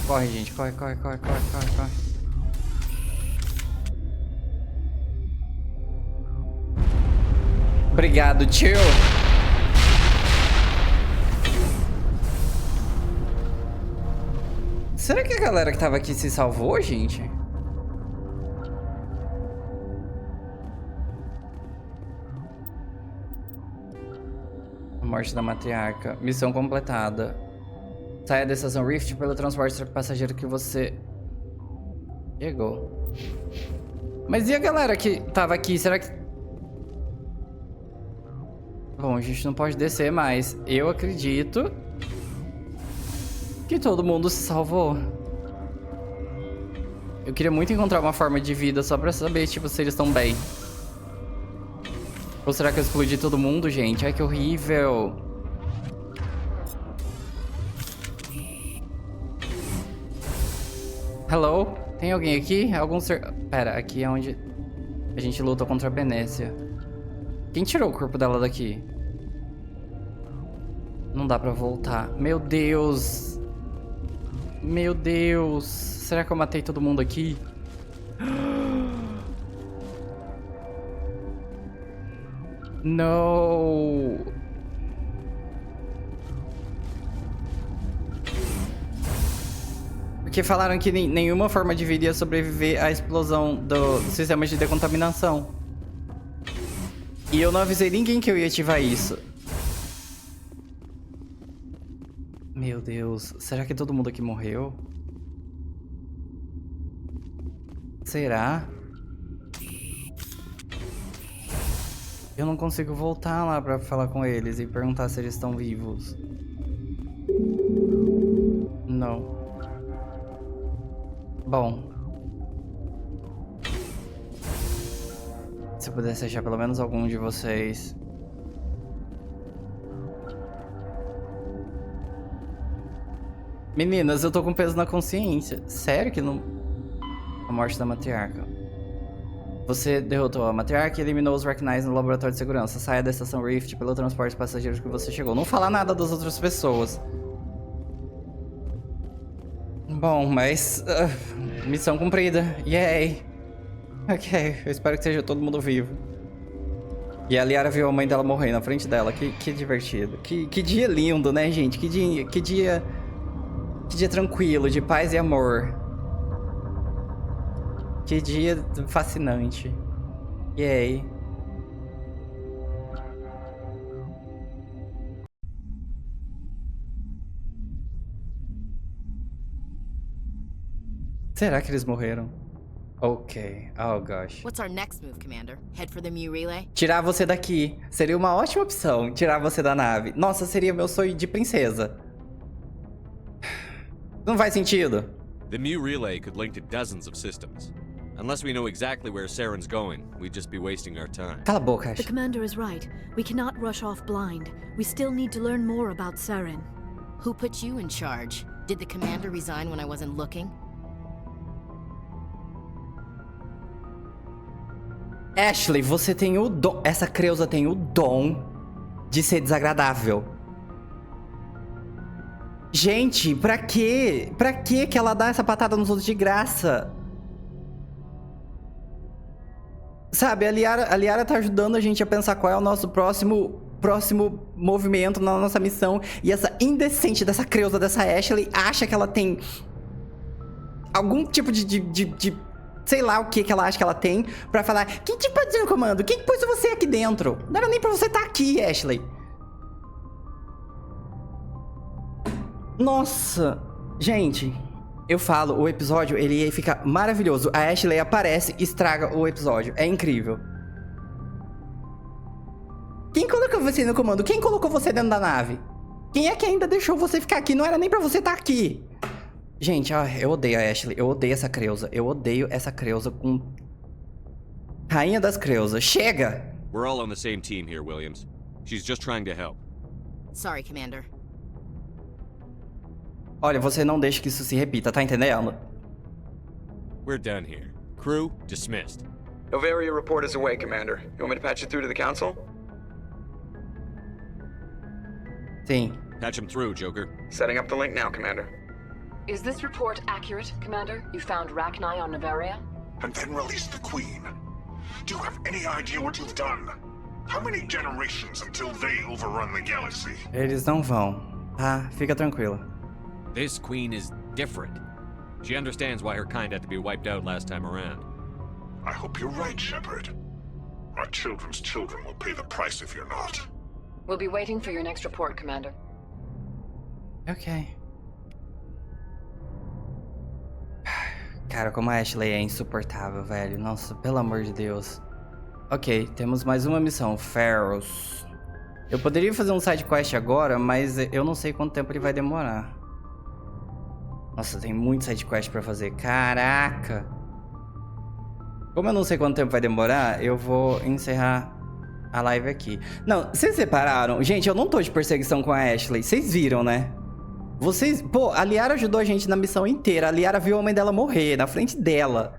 Corre, gente, corre. Obrigado, tio. Será que a galera que tava aqui se salvou, gente? Morte da matriarca. Missão completada. Saia da estação Rift pelo transporte passageiro que você chegou. Mas e a galera que tava aqui? Será que... Bom, a gente não pode descer mais. Eu acredito que todo mundo se salvou. Eu queria muito encontrar uma forma de vida só pra saber, tipo, se eles estão bem. Ou será que eu explodi todo mundo, gente? Ai, que horrível. Hello? Tem alguém aqui? Pera, aqui é onde a gente luta contra a Benécia. Quem tirou o corpo dela daqui? Não dá pra voltar. Meu Deus. Meu Deus. Será que eu matei todo mundo aqui? Não. Porque falaram que nenhuma forma de vida ia sobreviver à explosão do sistema de decontaminação. E eu não avisei ninguém que eu ia ativar isso. Meu Deus, será que todo mundo aqui morreu? Será? Eu não consigo voltar lá pra falar com eles e perguntar se eles estão vivos. Não. Bom. Se eu pudesse achar pelo menos algum de vocês. Meninas, eu tô com peso na consciência. Sério que não... A morte da matriarca. Você derrotou a matriarca e eliminou os Rachni no laboratório de segurança. Saia da estação Rift pelo transporte de passageiros que você chegou. Não fala nada das outras pessoas. Bom, mas... missão cumprida. Yay. Ok, eu espero que seja todo mundo vivo. E a Liara viu a mãe dela morrer na frente dela. Que divertido. Que dia lindo, né, gente? Que dia tranquilo, de paz e amor. Que dia fascinante. Yay. Será que eles morreram? Ok. Oh, gosh. What's our next move, Commander? Head for the Mu relay? Tirar você daqui. Seria uma ótima opção, tirar você da nave. Nossa, seria meu sonho de princesa. Não faz sentido. The Mu relay could link to dozens of systems. Unless we know exactly where Saren's going, we'd just be wasting our time. Cala a boca, Ash. The commander is right. We cannot rush off blind. We still need to learn more about Saren. Who put you in charge? Did the commander resign when I wasn't looking? Ashley, você tem o dom... Essa Creusa tem o dom de ser desagradável. Gente, pra quê? Pra quê que ela dá essa patada nos outros de graça? Sabe, a Liara tá ajudando a gente a pensar qual é o nosso próximo movimento na nossa missão. E essa indecente dessa Creusa, dessa Ashley, acha que ela tem algum tipo de sei lá o que ela acha que ela tem pra falar: quem te pode dizer no comando? Quem pôs você aqui dentro? Não era nem pra você estar aqui, Ashley. Nossa, gente, eu falo, o episódio, ele fica maravilhoso. A Ashley aparece e estraga o episódio. É incrível. Quem colocou você no comando? Quem colocou você dentro da nave? Quem é que ainda deixou você ficar aqui? Não era nem pra você estar aqui. Gente, eu odeio a Ashley. Eu odeio essa Creusa. Eu odeio essa Creusa com... Rainha das Creusas. Chega! We're all on the same team here, Williams. She's just trying to help. Sorry, Commander. Olha, você não deixa que isso se repita, tá entendendo? We're done here. Crew, dismissed. Noveria report is away, Commander. You want me to patch it through to the Council? Sim. Patch him through, Joker. Setting up the link now, Commander. Is this report accurate, Commander? You found Rachni on Noveria? And then released the Queen. Do you have any idea what you've done? How many generations until they overrun the galaxy? Eles não vão, tá? Fica tranquila. This Queen is different. She understands why her kind had to be wiped out last time around. I hope you're right, Shepard. Our children's children will pay the price if you're not. We'll be waiting for your next report, Commander. Ok. Cara, como a Ashley é insuportável, velho. Nossa, pelo amor de Deus. Ok, temos mais uma missão. Ferros. Eu poderia fazer um side quest agora, mas eu não sei quanto tempo ele vai demorar. Nossa, tem muito side quest pra fazer. Caraca! Como eu não sei quanto tempo vai demorar, eu vou encerrar a live aqui. Não, vocês repararam? Gente, eu não tô de perseguição com a Ashley. Vocês viram, né? Vocês... Pô, a Liara ajudou a gente na missão inteira. A Liara viu a mãe dela morrer na frente dela.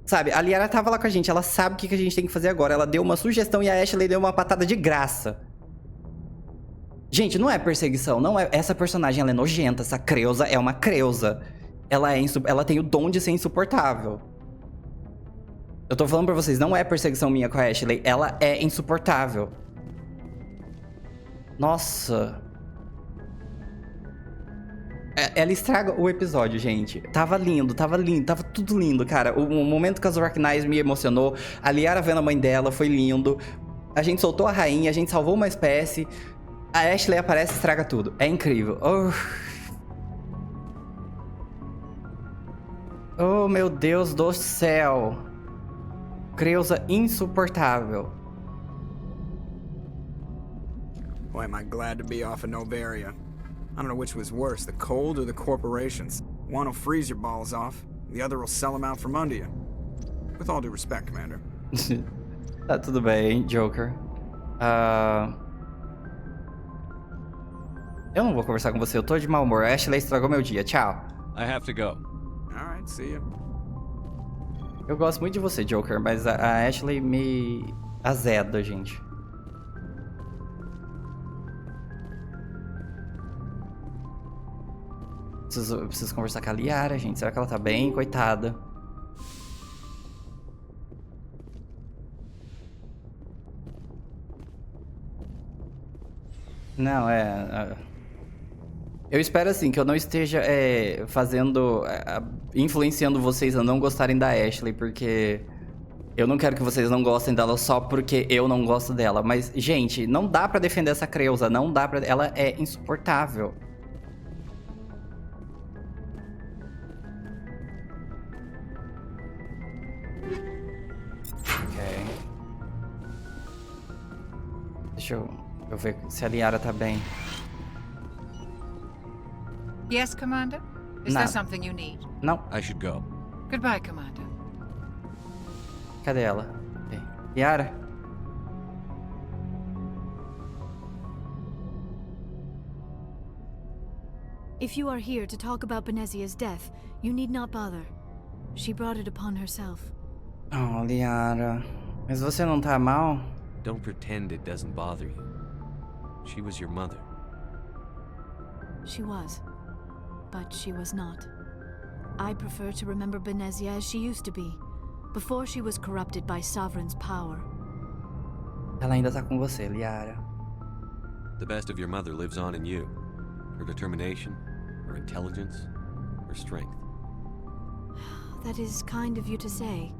Sabe? A Liara tava lá com a gente. Ela sabe o que a gente tem que fazer agora. Ela deu uma sugestão e a Ashley deu uma patada de graça. Gente, não é perseguição. Não é... Essa personagem, ela é nojenta. Essa Creusa é uma Creusa. Ela tem o dom de ser insuportável. Eu tô falando pra vocês, não é perseguição minha com a Ashley. Ela é insuportável. Nossa... Ela estraga o episódio, gente. Tava lindo, tava tudo lindo, cara. O momento que as Rachni me emocionou. A Liara vendo a mãe dela, foi lindo. A gente soltou a rainha, a gente salvou uma espécie. A Ashley aparece e estraga tudo. É incrível. Oh, meu Deus do céu. Creusa insuportável. Boy, am I glad to be off of Noveria. I don't know which was worse, the cold or the corporations. One will freeze your balls off, The other will sell him out from under you. With all due respect, Commander. Tá tudo bem, Joker. Eu não vou conversar com você, eu tô de mau humor. A Ashley estragou meu dia, tchau. I have to go. Alright, see ya. Eu gosto muito de você, Joker, mas a Ashley me azeda, gente. Eu preciso conversar com a Liara, gente. Será que ela tá bem? Coitada. Não, eu espero assim que eu não esteja influenciando vocês a não gostarem da Ashley, porque eu não quero que vocês não gostem dela só porque eu não gosto dela. Mas, gente, não dá pra defender essa Creusa, não dá pra... Ela é insuportável. Ok. Deixa eu ver se a Liara tá bem. Yes, Commander? Is there something you need? Não. I should go. Goodbye, Commander. Cadê ela? Okay. Liara? If you are here to talk about Benezia's death, you need not bother. She brought it upon herself. Oh, Liara. Mas você não tá mal? Don't pretend it doesn't bother you. She was your mother. She was. But she was not. I prefer to remember Benezia as she used to be, before she was corrupted by Sovereign's power. Ela ainda tá com você, Liara. The best of your mother lives on in you. Her determination, her intelligence, her strength. That is kind of you to say.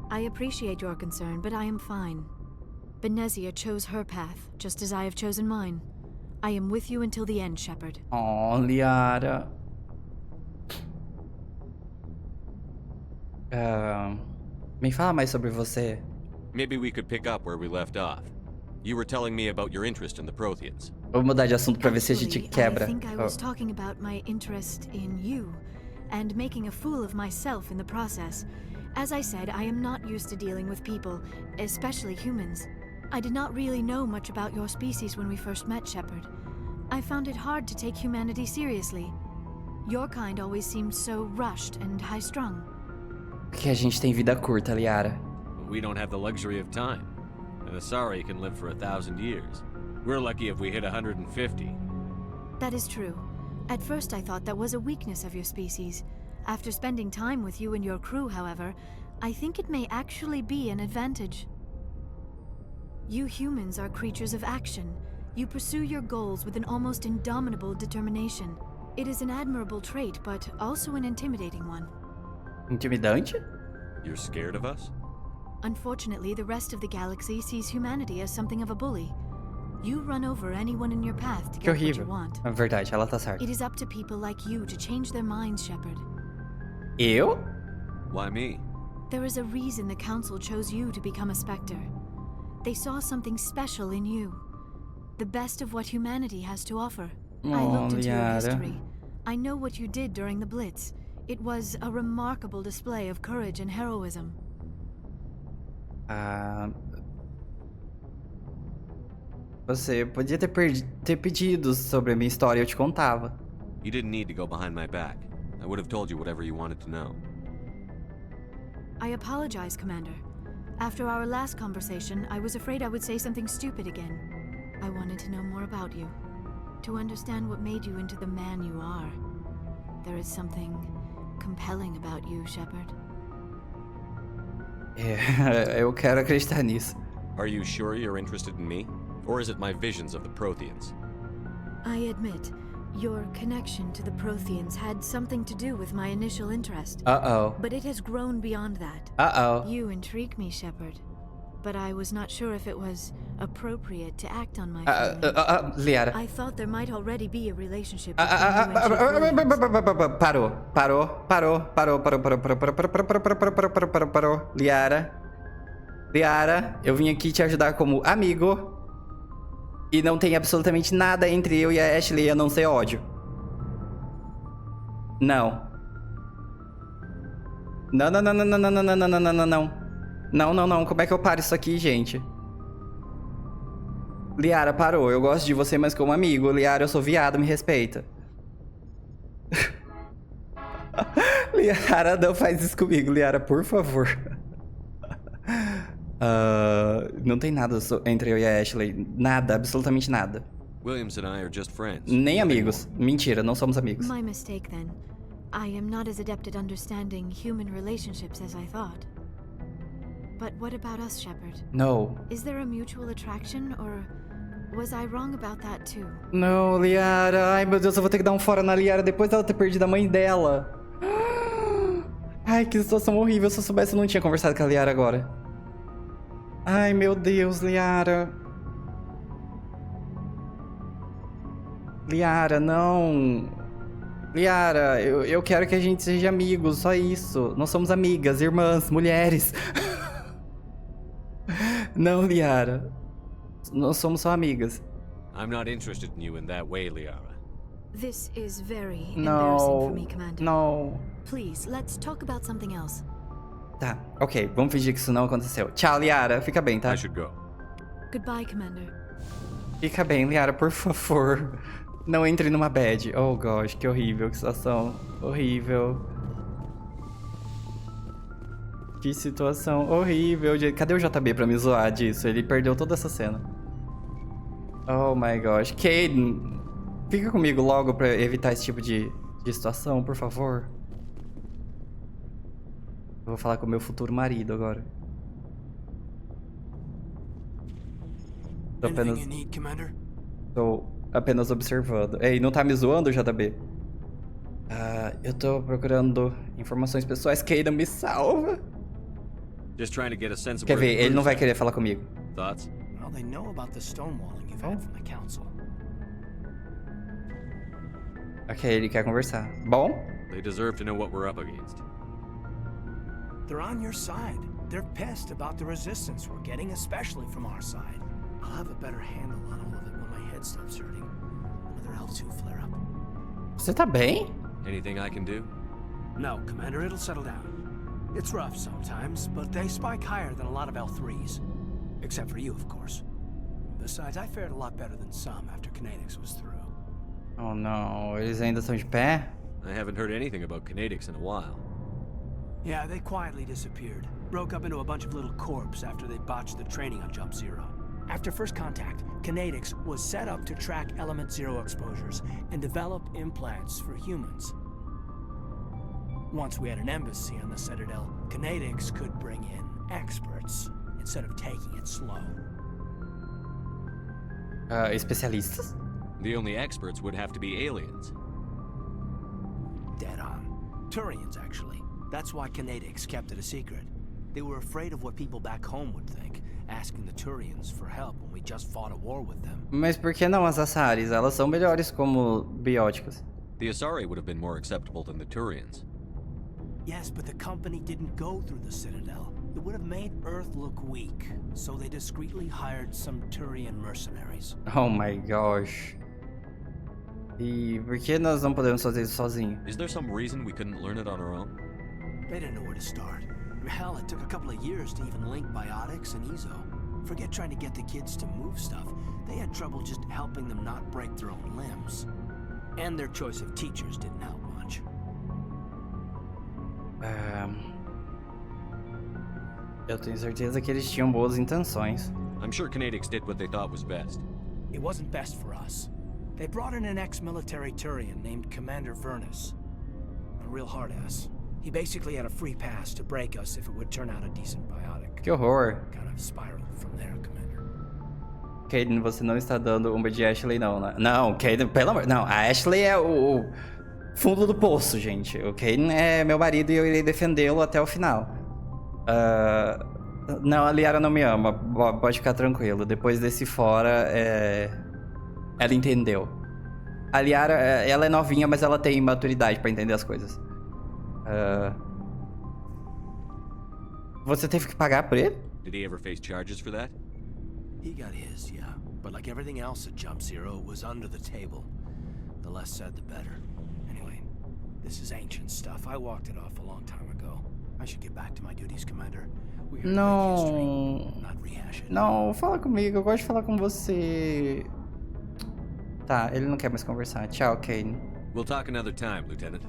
I appreciate your concern, but I am fine. Benezia chose her path, just as I have chosen mine. I am with you until the end, Shepard. Oh, Liara. Me fala mais sobre você. Maybe we could pick up where we left off. You were telling me about your interest in the Protheans. Vou mudar de assunto pra ver se a gente quebra. I think I was talking about my interest in you, and making a fool of myself in the process. As I said, I am not used to dealing with people, especially humans. I did not really know much about your species when we first met, Shepard. I found it hard to take humanity seriously. Your kind always seemed so rushed and high-strung. Porque a gente tem vida curta, Liara. We don't have the luxury of time. An Asari can live for 1,000 years. We're lucky if we hit 150. That is true. At first I thought that was a weakness of your species. After spending time with you and your crew, however, I think it may actually be an advantage. You humans are creatures of action. You pursue your goals with an almost indomitable determination. It is an admirable trait, but also an intimidating one. Intimidante? You're scared of us? Unfortunately, the rest of the galaxy sees humanity as something of a bully. You run over anyone in your path to Que get what horrível. you want. É verdade, ela tá certa. It is up to people like you to change their minds, Shepard. Eu? Why me? There is a reason the Council chose you to become a Spectre. They saw something special in you. The best of what humanity has to offer. I looked into your history. I know what you did during the Blitz. It was a remarkable display of courage and heroism. Você podia ter pedido sobre a minha história e eu te contava. You didn't need to go behind my back. I would have told you whatever you wanted to know. I apologize, Commander. After our last conversation, I was afraid I would say something stupid again. I wanted to know more about you. To understand what made you into the man you are. There is something compelling about you, Shepard. Eu quero acreditar nisso. Are you sure you're interested in me? Or is it my visions of the Protheans? I admit, your connection to the Protheans had something to do with my initial interest. Uh-oh. But it has grown beyond that. Uh-oh. You intrigue me, Shepard. But I was not sure if it was appropriate to act on my feelings. Liara. I thought there might already be a relationship Parou. Liara, eu vim aqui te ajudar como amigo. E não tem absolutamente nada entre eu e a Ashley a não ser ódio. Não. Não, não, não, não, não, não, não, não, não, não, não, não. Não, não, não. Como é que eu paro isso aqui, gente? Liara, parou. Eu gosto de você, mas como amigo. Liara, eu sou viado, me respeita. Liara, não faz isso comigo, Liara, por favor. Não tem nada entre eu e a Ashley. Nada, absolutamente nada. Williams and I are just friends. Nem amigos. Mentira, não somos amigos. My mistake then. I am not as adept at understanding human relationships as I thought. But what about us, Shepard? No. Is there a mutual attraction, or was I wrong about that too? Não, Liara. Ai, meu Deus, eu vou ter que dar um fora na Liara depois dela ter perdido a mãe dela. Ai, que situação horrível. Se eu soubesse, eu não tinha conversado com a Liara agora. Ai, meu Deus, Liara. Liara, não. Liara, eu quero que a gente seja amigos, só isso. Nós somos amigas, irmãs, mulheres. Não, Liara. Nós somos só amigas. I'm not interested in you in that way, Liara. This is very embarrassing for me, Não, Commander. não. Please, let's talk about something else. Tá, ok. Vamos fingir que isso não aconteceu. Tchau, Liara. Fica bem, tá? I should go. Goodbye, Commander. Fica bem, Liara, por favor. Não entre numa bad. Oh, gosh, que horrível, que situação horrível. Que situação horrível. Cadê o JB pra me zoar disso? Ele perdeu toda essa cena. Oh, my gosh. Caden, fica comigo logo pra evitar esse tipo de situação, por favor. Eu vou falar com o meu futuro marido agora. Tô apenas observando. Ei, não tá me zoando, JB? Eu tô procurando informações pessoais. Caden, me salva. Just trying to get a sense of Quer ver? Ele não vai querer falar comigo. Thoughts? Well, they know about the stonewalling you've had from the council. Ok, ele quer conversar. Bom? They deserve to know what we're up against. They're on your side. They're pissed about the resistance we're getting, especially from our side. I'll have a better handle on all of it when my head stops hurting. Another L2 flare-up. Você tá bem? Anything I can do? No, Commander, it'll settle down. It's rough sometimes, but they spike higher than a lot of L3s. Except for you, of course. Besides, I fared a lot better than some after Kinetics was through. Oh, não. Eles ainda estão de pé? I haven't heard anything about Kinetics in a while. Yeah, they quietly disappeared. Broke up into a bunch of little corps after they botched the training on Jump Zero. After first contact, Kinetics was set up to track Element Zero exposures and develop implants for humans. Once we had an embassy on the Citadel, Kinetics could bring in experts instead of taking it slow. Especialistas? The only experts would have to be aliens. Dead on. Turians, actually. That's why Kinetics kept it a secret. They were afraid of what people back home would think, asking the Turians for help when we just fought a war with them. Mas por que não as Assaris? Elas são melhores como bióticas. The Asari would have been more acceptable than the Turians. Yes, but the company didn't go through the Citadel. It would have made Earth look weak, so they discreetly hired some Turian mercenaries. Oh my gosh. E por que nós não podemos fazer isso sozinho? Is there some reason we couldn't learn it on our own? They didn't know where to start. Hell, it took a couple of years to even link biotics and Ezo. Forget trying to get the kids to move stuff. They had trouble just helping them not break their own limbs. And their choice of teachers didn't help much. Eu tenho certeza que eles tinham boas intenções. I'm sure Kinetics did what they thought was best. It wasn't best for us. They brought in an ex-military Turian named Commander Vrенus. A real hard-ass. He basically had a free pass to break us if it would turn out a decent biotic. Que horror. Kind of spiraled from there, Commander. Caden, você não está dando uma de Ashley, não, né? Não, Caden, pelo amor... Não, a Ashley é o fundo do poço, gente. O Caden é meu marido e eu irei defendê-lo até o final. Não, a Liara não me ama. Pode ficar tranquilo. Depois desse fora, ela entendeu. A Liara, ela é novinha, mas ela tem maturidade pra entender as coisas. Você teve que pagar por ele? Did he ever face charges for that? He got his, yeah. But like everything else at Jump Zero, it was under the table. The less said, the better. Anyway, this is ancient stuff. I walked it off a long time ago. I should get back to my duties, Commander. We are to make history, not rehash it. Não, fala comigo, eu gosto de falar com você. Tá, ele não quer mais conversar. Tchau, Kane. We'll talk another time, Lieutenant.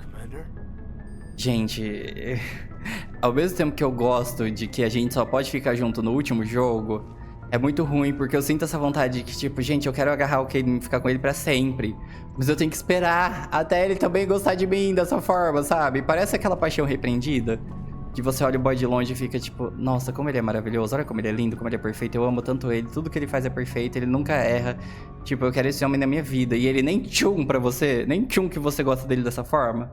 Commander? Gente, ao mesmo tempo que eu gosto de que a gente só pode ficar junto no último jogo, é muito ruim, porque eu sinto essa vontade de que, tipo, gente, eu quero agarrar o Kane e ficar com ele pra sempre. Mas eu tenho que esperar até ele também gostar de mim dessa forma, sabe? Parece aquela paixão repreendida. Que você olha o boy de longe e fica tipo, nossa, como ele é maravilhoso, olha como ele é lindo, como ele é perfeito, eu amo tanto ele, tudo que ele faz é perfeito, ele nunca erra. Tipo, eu quero esse homem na minha vida. E ele nem tchum pra você, nem tchum que você gosta dele dessa forma.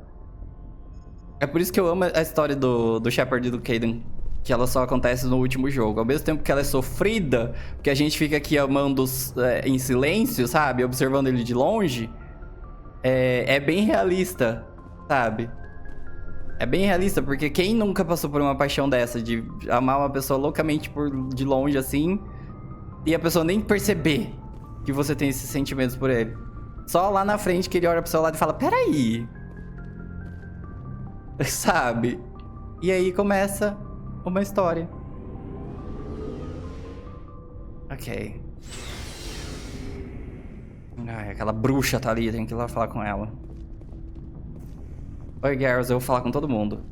É por isso que eu amo a história do Shepard e do Caden, que ela só acontece no último jogo. Ao mesmo tempo que ela é sofrida, porque a gente fica aqui amando em silêncio, sabe? Observando ele de longe. É bem realista, sabe? É bem realista, porque quem nunca passou por uma paixão dessa, de amar uma pessoa loucamente de longe assim, e a pessoa nem perceber que você tem esses sentimentos por ele. Só lá na frente que ele olha pro seu lado e fala, peraí. Sabe? E aí começa uma história. Ok. Ai, aquela bruxa tá ali, tem que ir lá falar com ela. Oi, Garrus, eu vou falar com todo mundo.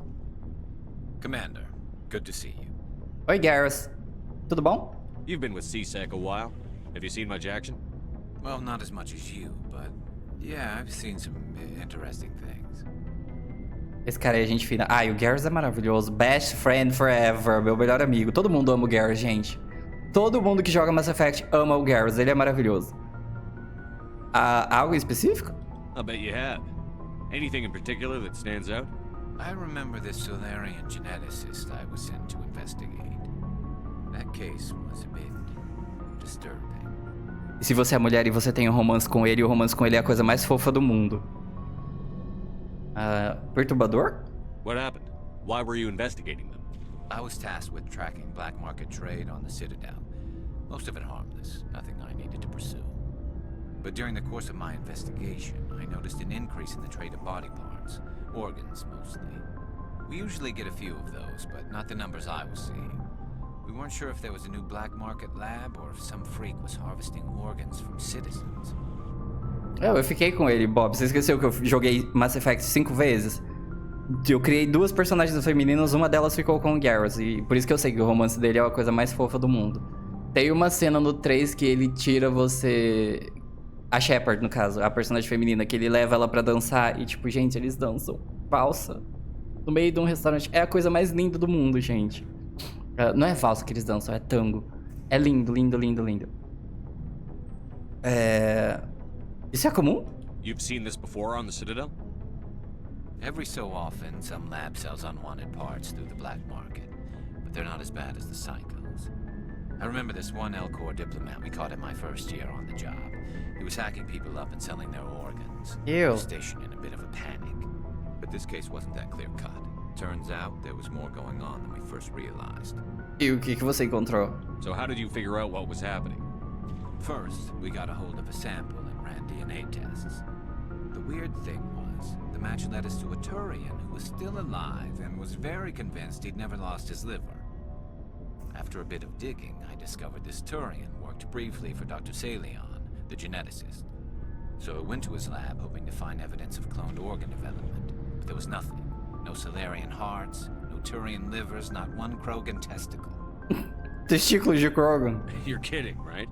Commander, good to see you. Oi, Garrus. Tudo bom? You've been with C-Sec a while. Have you seen much action? Well, not as much as you, but yeah, I've seen some interesting things. Esse cara aí é gente fina. Ai, o Garrus é maravilhoso. Best friend forever, meu melhor amigo. Todo mundo ama o Garrus, gente. Todo mundo que joga Mass Effect ama o Garrus, ele é maravilhoso. Algo específico? I bet you have. Anything in particular that stands out? I remember this Solarian geneticist I was sent to investigate. That case was a bit disturbing. E se você é mulher e você tem um romance com ele, o romance com ele é a coisa mais fofa do mundo. Perturbador? What happened? Why were you investigating them? I was tasked with tracking black market trade on the Citadel. Most of it harmless, nothing I needed to pursue. But during the course of my investigation, I noticed an increase in the trade of body parts, organs mostly. We usually get a few of those, but not the numbers I was seeing. We weren't sure if there was a new black market lab or if some freak was harvesting organs from citizens. Eu fiquei com ele, Bob. Você esqueceu que eu joguei Mass Effect 5 vezes? Eu criei 2 personagens femininas, uma delas ficou com o Garrus, e por isso que eu sei que o romance dele é a coisa mais fofa do mundo. Tem uma cena no 3 que ele tira você... A Shepard, no caso, a personagem feminina, que ele leva ela pra dançar e, tipo, gente, eles dançam valsa no meio de um restaurante. É a coisa mais linda do mundo, gente. Não é valsa que eles dançam, é tango. É lindo, lindo, lindo, lindo. Isso é comum? You've seen this before on the Citadel? Every so often, some lab sells unwanted parts through the black market, but they're not as bad as the cycles. I remember this one L-Corps diplomat we caught in my first year on the job. He was hacking people up and selling their organs. Ew. The station in a bit of a panic. But this case wasn't that clear-cut. Turns out there was more going on than we first realized. E o que você encontrou? So how did you figure out what was happening? First, we got a hold of a sample and ran DNA tests. The weird thing was, the match led us to a Turian who was still alive and was very convinced he'd never lost his liver. After a bit of digging, I discovered this Turian worked briefly for Dr. Salion, the geneticist. So I went to his lab hoping to find evidence of cloned organ development, but there was nothing. No Solarian hearts, no Turian livers, not one Krogan testicle. Testículos de Krogan. You're kidding, right?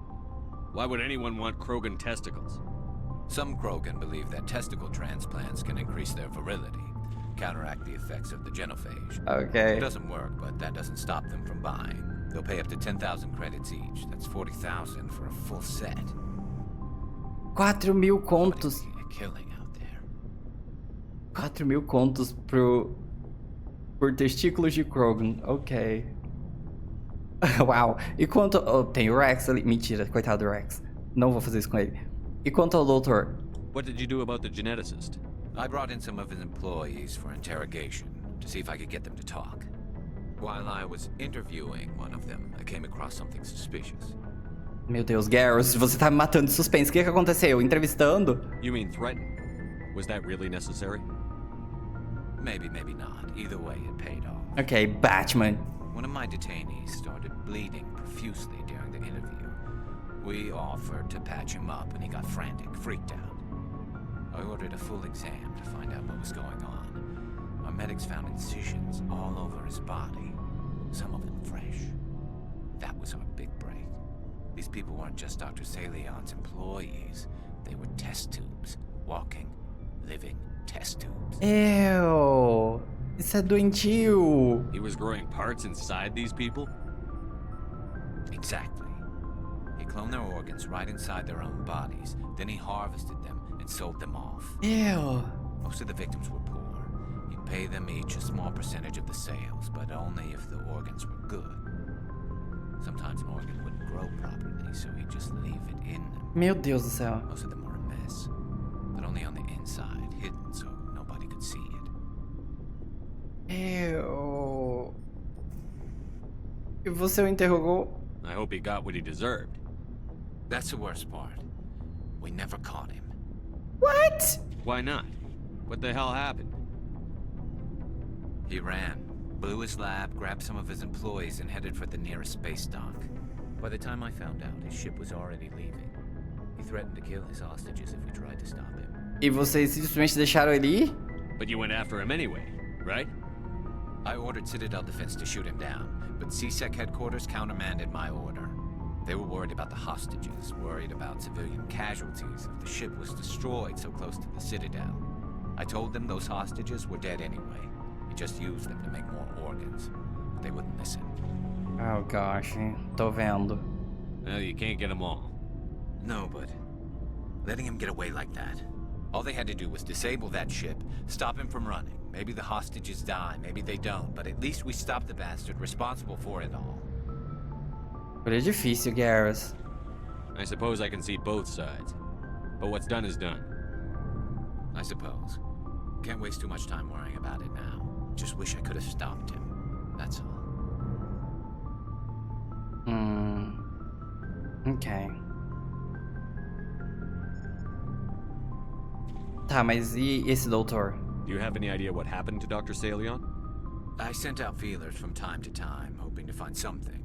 Why would anyone want Krogan testicles? Some Krogan believe that testicle transplants can increase their virility, counteract the effects of the genophage. Okay. It doesn't work, but that doesn't stop them from buying. They'll pay up to 10,000 credits each. That's 40,000 for a full set. 4.000 contos. 4.000 contos por testículos de Krogan. Ok. Uau. E quanto... Oh, tem o Rex ali. Mentira, coitado do Rex. Não vou fazer isso com ele. E quanto ao doutor? What did you do about the geneticist? I brought in some of his employees for interrogation to see if I could get them to talk. While I was interviewing one of them, I came across something suspicious. Meu Deus, Garrus, você tá me matando de suspense. O que aconteceu? Entrevistando? You mean threaten? Was that really necessary? Maybe, maybe not. Either way, it paid off. Ok, Batman. One of my detainees started bleeding profusely during the interview. We offered to patch him up, and he got frantic, freaked out. I ordered a full exam to find out what was going on. Our medics found incisions all over his body, some of them fresh. That was our big break. These people weren't just Dr. Salion's employees. They were test tubes. Walking, living test tubes. Ew. Isso é doentio. He was growing parts inside these people? Exactly. He cloned their organs right inside their own bodies. Then he harvested them and sold them off. Ew. Most of the victims were poor. He'd pay them each a small percentage of the sales, but only if the organs were good. Sometimes an organ wouldn't grow properly, so he'd just leave it in them. Meu Deus do céu. Most of them were a mess, but only on the inside, hidden so nobody could see it. Ew. E você o interrogou? I hope he got what he deserved. That's the worst part. We never caught him. What? Why not? What the hell happened? He ran, blew his lab, grabbed some of his employees, and headed for the nearest space dock. By the time I found out, his ship was already leaving. He threatened to kill his hostages if we tried to stop him. E vocês simplesmente deixaram ele ir? But you went after him anyway, right? I ordered Citadel Defense to shoot him down, but CSEC headquarters countermanded my order. They were worried about the hostages, worried about civilian casualties if the ship was destroyed so close to the Citadel. I told them those hostages were dead anyway. We just used them to make more organs. But they wouldn't listen. Oh gosh, tô vendo. Well, you can't get them all. No, but letting him get away like that. All they had to do was disable that ship, stop him from running. Maybe the hostages die, maybe they don't, but at least we stopped the bastard responsible for it all. É difícil, Garrus. I suppose I can see both sides. But what's done is done. I suppose. Can't waste too much time worrying about it now. Just wish I could have stopped him. That's all. Ok. Tá, mas e esse doutor? Do you have any idea what happened to Dr. Salion? I sent out feelers from time to time, hoping to find something.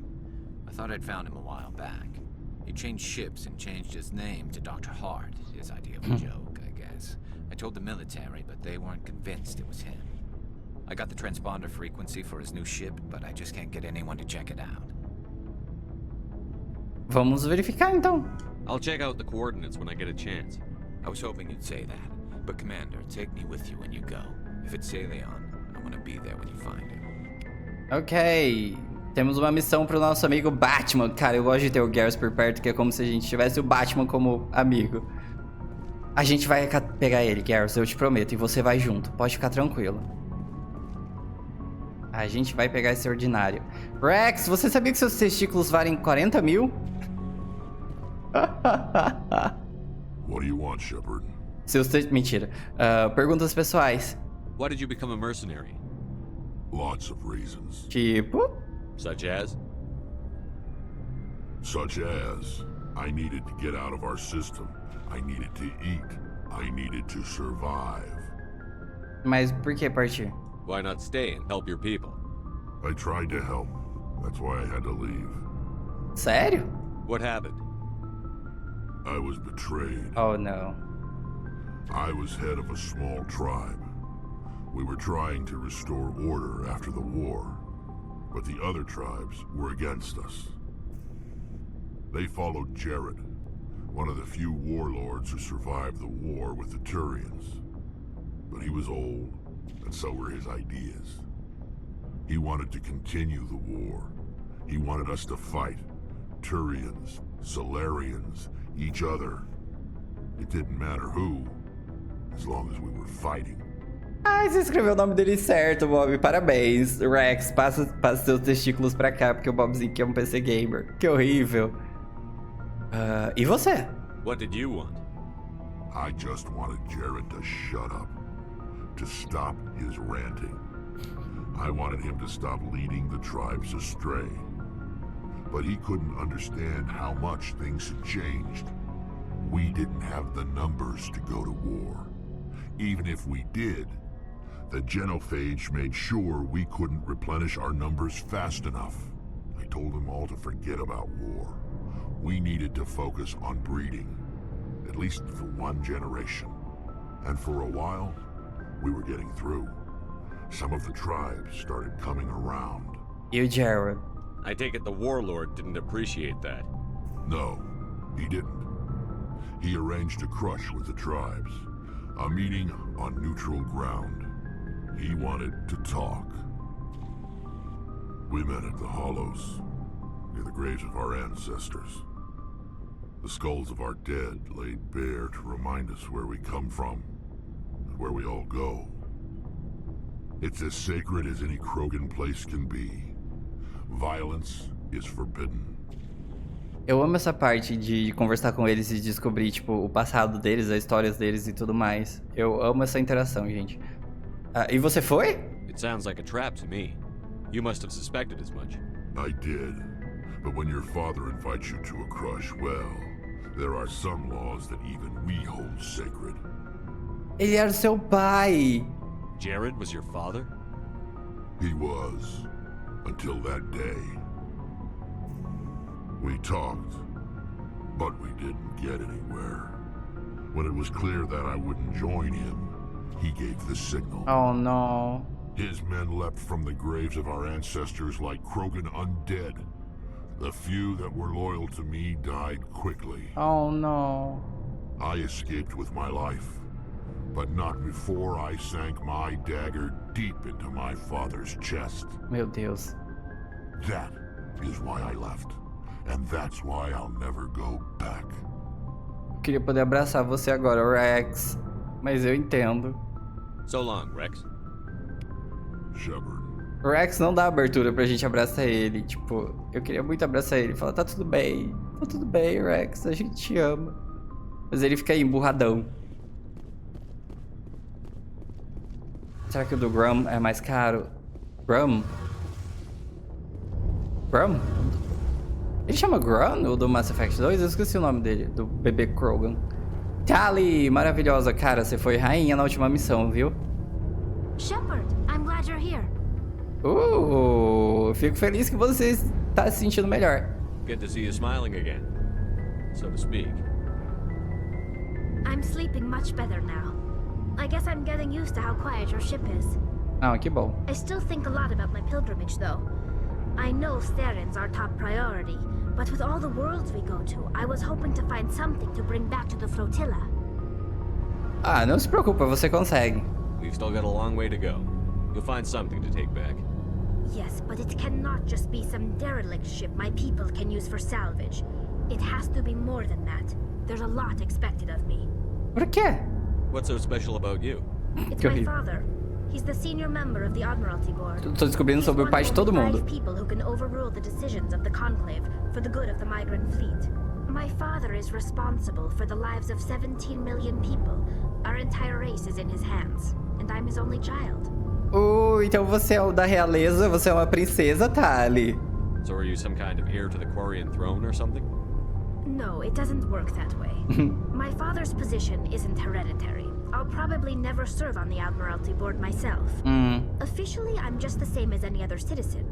I thought I'd found him a while back. He changed ships and changed his name to Dr. Hart, his idea of a joke, I guess. I told the military, but they weren't convinced it was him. I got the transponder frequency for his new ship, but I just can't get anyone to check it out. Vamos verificar então. I'll check out the coordinates when I get a chance. I was hoping you'd say that, but Commander, take me with you when you go. If it's Salion, I want to be there when you find him. Ok. Temos uma missão pro nosso amigo Batman. Cara, eu gosto de ter o Garrus por perto, que é como se a gente tivesse o Batman como amigo. A gente vai pegar ele, Garrus, eu te prometo, e você vai junto. Pode ficar tranquilo. A gente vai pegar esse ordinário. Rex, você sabia que seus testículos valem 40 mil? What do you want, Shepard? Mentira. Perguntas pessoais. Why did you become a mercenary? Lots of reasons. Tipo? Such as? Such as, I needed to get out of our system. I needed to eat. I needed to survive. Mas por que partir? Why not stay and help your people? I tried to help. That's why I had to leave. Sério? What happened? I was betrayed. Oh no. I was head of a small tribe. We were trying to restore order after the war, but the other tribes were against us. They followed Jared, one of the few warlords who survived the war with the Turians. But he was old, and so were his ideas. He wanted to continue the war. He wanted us to fight. Turians, Solarians, each other. It didn't matter who, as long as we were fighting. Ah, você escreveu o nome dele certo, Bob. Parabéns. Rex, passa seus testículos pra cá, porque o Bobzinho aqui é um PC gamer. Que horrível. E você? What did you want? I just wanted Jared to shut up. To stop his ranting. I wanted him to stop leading the tribes astray. But he couldn't understand how much things had changed. We didn't have the numbers to go to war. Even if we did, The genophage made sure we couldn't replenish our numbers fast enough. I told them all to forget about war. We needed to focus on breeding, at least for one generation. And for a while, we were getting through. Some of the tribes started coming around. You, Jared. I take it the warlord didn't appreciate that. No, he didn't. He arranged a crush with the tribes. A meeting on neutral ground. He wanted to talk. We met at the Hollows, near the graves of our ancestors. The skulls of our dead laid bare to remind us where we come from, and where we all go. It's as sacred as any Krogan place can be. Violence is forbidden. Eu amo essa parte de conversar com eles e descobrir, tipo, o passado deles, as histórias deles e tudo mais. Eu amo essa interação, gente. E você foi? It sounds like a trap to me. You must have suspected as much. I did. But when your father invites you to a crush, well, there are some laws that even we hold sacred. Ele era seu pai. Jared was your father? He was. Until that day. We talked, but we didn't get anywhere. When it was clear that I wouldn't join him, he gave the signal. Oh no. His men leapt from the graves of our ancestors like Krogan undead. The few that were loyal to me died quickly. Oh no. I escaped with my life, but not before I sank my dagger deep into my father's chest. Meu Deus. That is why I left. And that's why I'll never go back. Queria poder abraçar você agora, Rex. Mas eu entendo. So long, Rex. Shepard. Rex não dá abertura pra gente abraçar ele. Tipo, eu queria muito abraçar ele. Falar, tá tudo bem, Rex. A gente te ama. Mas ele fica aí, emburradão. Será que o do Grum é mais caro? Grum? Ele chama Grun, o do Mass Effect 2? Eu esqueci o nome dele, do bebê Krogan. Tali, maravilhosa. Cara, você foi rainha na última missão, viu? Shepard, I'm glad you're here. Fico feliz que você está se sentindo melhor. Good to see you smiling again, so to speak. I'm sleeping much better now. I guess I'm getting used to how quiet your ship is. Ah, que bom. I still think a lot about my pilgrimage, though. I know Theron's our top priority, but with all the worlds we go to, I was hoping to find something to bring back to the flotilla. Ah, não se preocupa, você consegue. We've still got a long way to go. You'll find something to take back. Yes, but it cannot just be some derelict ship my people can use for salvage. It has to be more than that. There's a lot expected of me. Por quê? What's so special about you? It's my father. He's the senior member of the Admiralty Board. Tô descobrindo sobre o pai de todo mundo. People who can overrule the decisions of the Conclave for the good of the migrant fleet. My father is responsible for the lives of 17 million people. Our entire race is in his hands, and I'm his only child. Então você é o da realeza, você é uma princesa, Tali. So are you some kind of heir to the Quarian throne or something? No, it doesn't work that way. My father's position isn't hereditary. I'll probably never serve on the Admiralty Board myself. Officially, I'm just the same as any other citizen.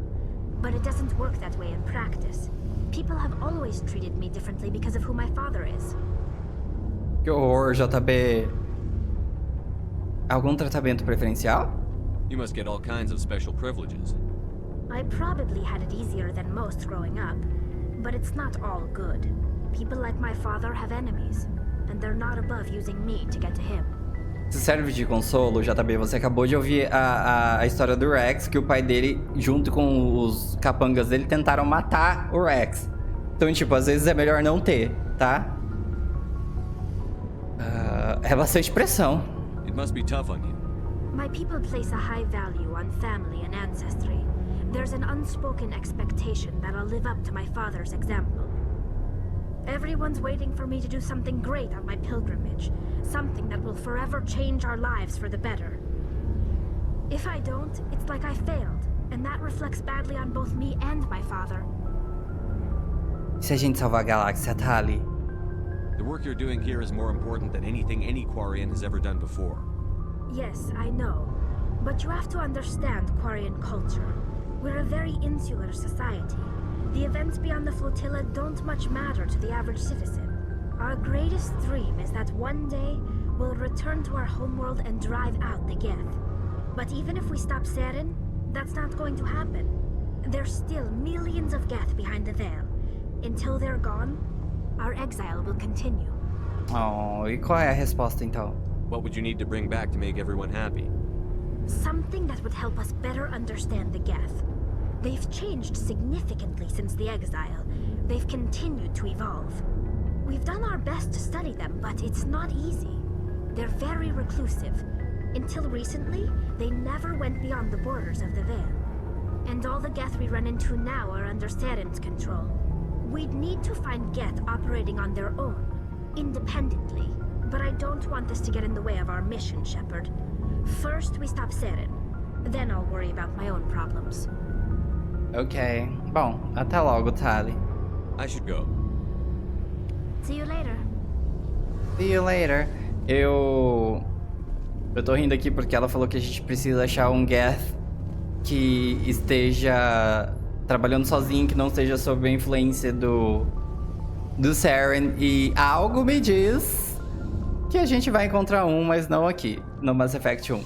But it doesn't work that way in practice. People have always treated me differently because of who my father is. Que horror, JB. Algum tratamento preferencial? You must get all kinds of special privileges. I probably had it easier than most growing up, but it's not all good. People like my father have enemies, and they're not above using me to get to him. Se serve de consolo, JB, você acabou de ouvir a história do Rex, que o pai dele, junto com os capangas dele, tentaram matar o Rex. Então, tipo, às vezes é melhor não ter, tá? É bastante pressão. It must be tough on you. My people place a high value on family and ancestry. There's an unspoken expectation that I'll live up to my father's example. Everyone's waiting for me to do something great on my pilgrimage. Something that will forever change our lives for the better. If I don't, it's like I failed. And that reflects badly on both me and my father. E se a gente salvar a galáxia, Tali? The work you're doing here is more important than anything any Quarian has ever done before. Yes, I know. But you have to understand Quarian culture. We're a very insular society. The events beyond the flotilla don't much matter to the average citizen. Our greatest dream is that one day we'll return to our homeworld and drive out the Geth. But even if we stop Seren, that's not going to happen. There's still millions of Geth behind the veil. Until they're gone, our exile will continue. Oh, e qual é a resposta então? What would you need to bring back to make everyone happy? Something that would help us better understand the Geth. They've changed significantly since the exile. They've continued to evolve. We've done our best to study them, but it's not easy. They're very reclusive. Until recently, they never went beyond the borders of the Veil. And all the Geth we run into now are under Seren's control. We'd need to find Geth operating on their own, independently. But I don't want this to get in the way of our mission, Shepard. First, we stop Seren. Then I'll worry about my own problems. Ok. Bom, até logo, Tali. I should go. See you later. See you later. Eu tô rindo aqui porque ela falou que a gente precisa achar um Geth que esteja trabalhando sozinho, que não esteja sob a influência do Seren. E algo me diz que a gente vai encontrar um, mas não aqui, no Mass Effect 1.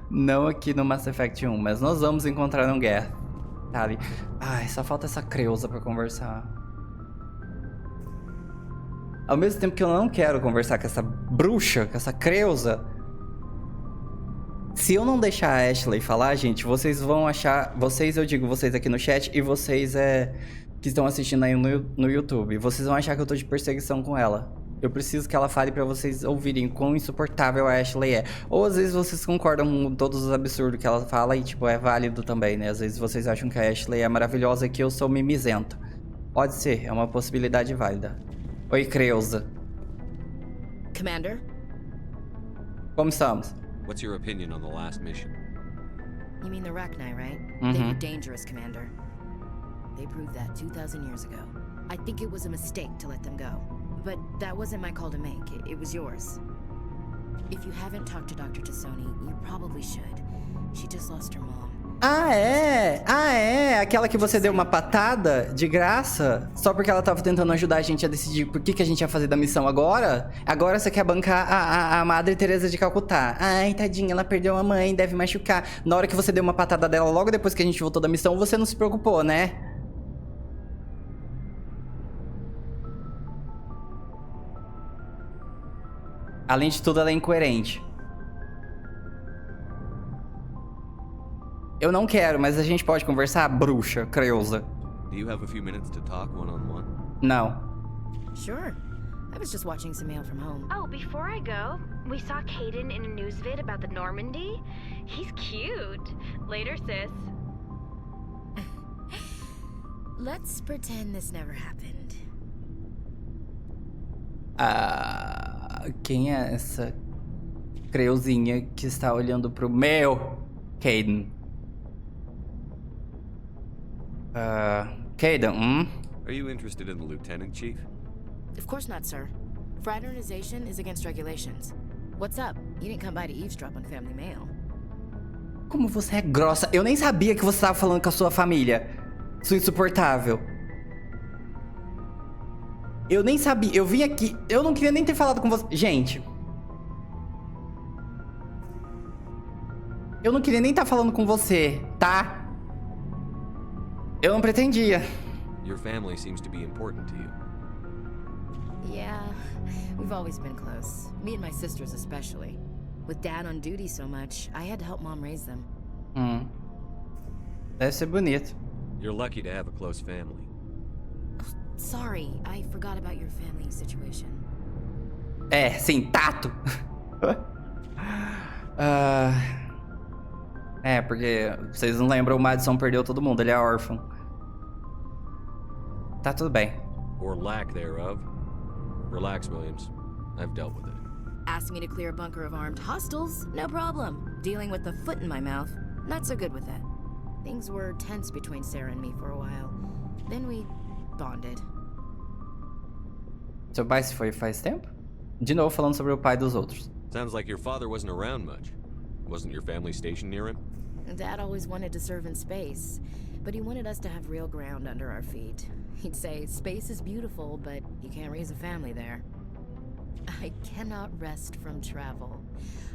Não aqui no Mass Effect 1, mas nós vamos encontrar um Geth. Tá ali. Ai, só falta essa Creusa pra conversar. Ao mesmo tempo que eu não quero conversar com essa bruxa, com essa Creusa. Se eu não deixar a Ashley falar, gente, vocês vão achar... Vocês, eu digo vocês aqui no chat e vocês que estão assistindo aí no YouTube. Vocês vão achar que eu tô de perseguição com ela. Eu preciso que ela fale pra vocês ouvirem quão insuportável a Ashley é. Ou às vezes vocês concordam com todos os absurdos que ela fala e, tipo, é válido também, né? Às vezes vocês acham que a Ashley é maravilhosa e que eu sou mimizento. Pode ser, é uma possibilidade válida. Oi, Creusa. Commander? Como estamos? What's your opinion on the last mission? You mean the Rachni, right? Mm-hmm. They were dangerous, Commander. They proved that 2,000 years ago. I think it was a mistake to let them go. But that wasn't my call to make. It was yours. If you haven't talked to Dr. Tassoni, you probably should. She just lost her mom. Ah, é? Ah, é? Aquela que você deu uma patada de graça? Só porque ela tava tentando ajudar a gente a decidir por que a gente ia fazer da missão agora? Agora você quer bancar a Madre Teresa de Calcutá. Ai, tadinha, ela perdeu a mãe, deve machucar. Na hora que você deu uma patada dela logo depois que a gente voltou da missão, você não se preocupou, né? Além de tudo, ela é incoerente. Eu não quero, mas a gente pode conversar, bruxa, Creusa. Do you have a few minutes to talk one-on-one? Não. Sure. I was just watching some mail from home. Oh, before I go, we saw Caden in a news vid about the Normandy. He's cute. Later, sis. Let's pretend this never happened. Quem é essa Creuzinha que está olhando pro meu Caden? Caden, Are you interested in the Lieutenant, Chief? Of course not, sir. Fraternization is against regulations. What's up? You didn't come by to eavesdrop on family mail. Como você é grossa. Eu nem sabia que você estava falando com a sua família. Sua insuportável. Eu nem sabia. Eu vim aqui. Eu não queria nem ter falado com você. Gente. Eu não queria nem estar falando com você, tá? Eu não pretendia. Your family seems to be important to you. Yeah, we've always been close. Me and my sisters especially. With Dad on duty so much, I had to help Mom raise them. Deve ser bonito. You're lucky to have a close family. Sorry, I forgot about your family situation. É, sim, tato. É, porque vocês não lembram, o Madison perdeu todo mundo, ele é órfão. Tá tudo bem. Or lack thereof. Relax, Williams. I've dealt with it. Asked me to clear a bunker of armed hostiles? No problem. Dealing with the foot in my mouth? Not so good with that. Things were tense between Sarah and me for a while. Then we bonded. Seu pai se foi faz tempo? De novo falando sobre o pai dos outros. Sounds like your father wasn't around much. Wasn't your family stationed near him? Dad always wanted to serve in space, but he wanted us to have real ground under our feet. He'd say, space is beautiful, but you can't raise a family there. I cannot rest from travel.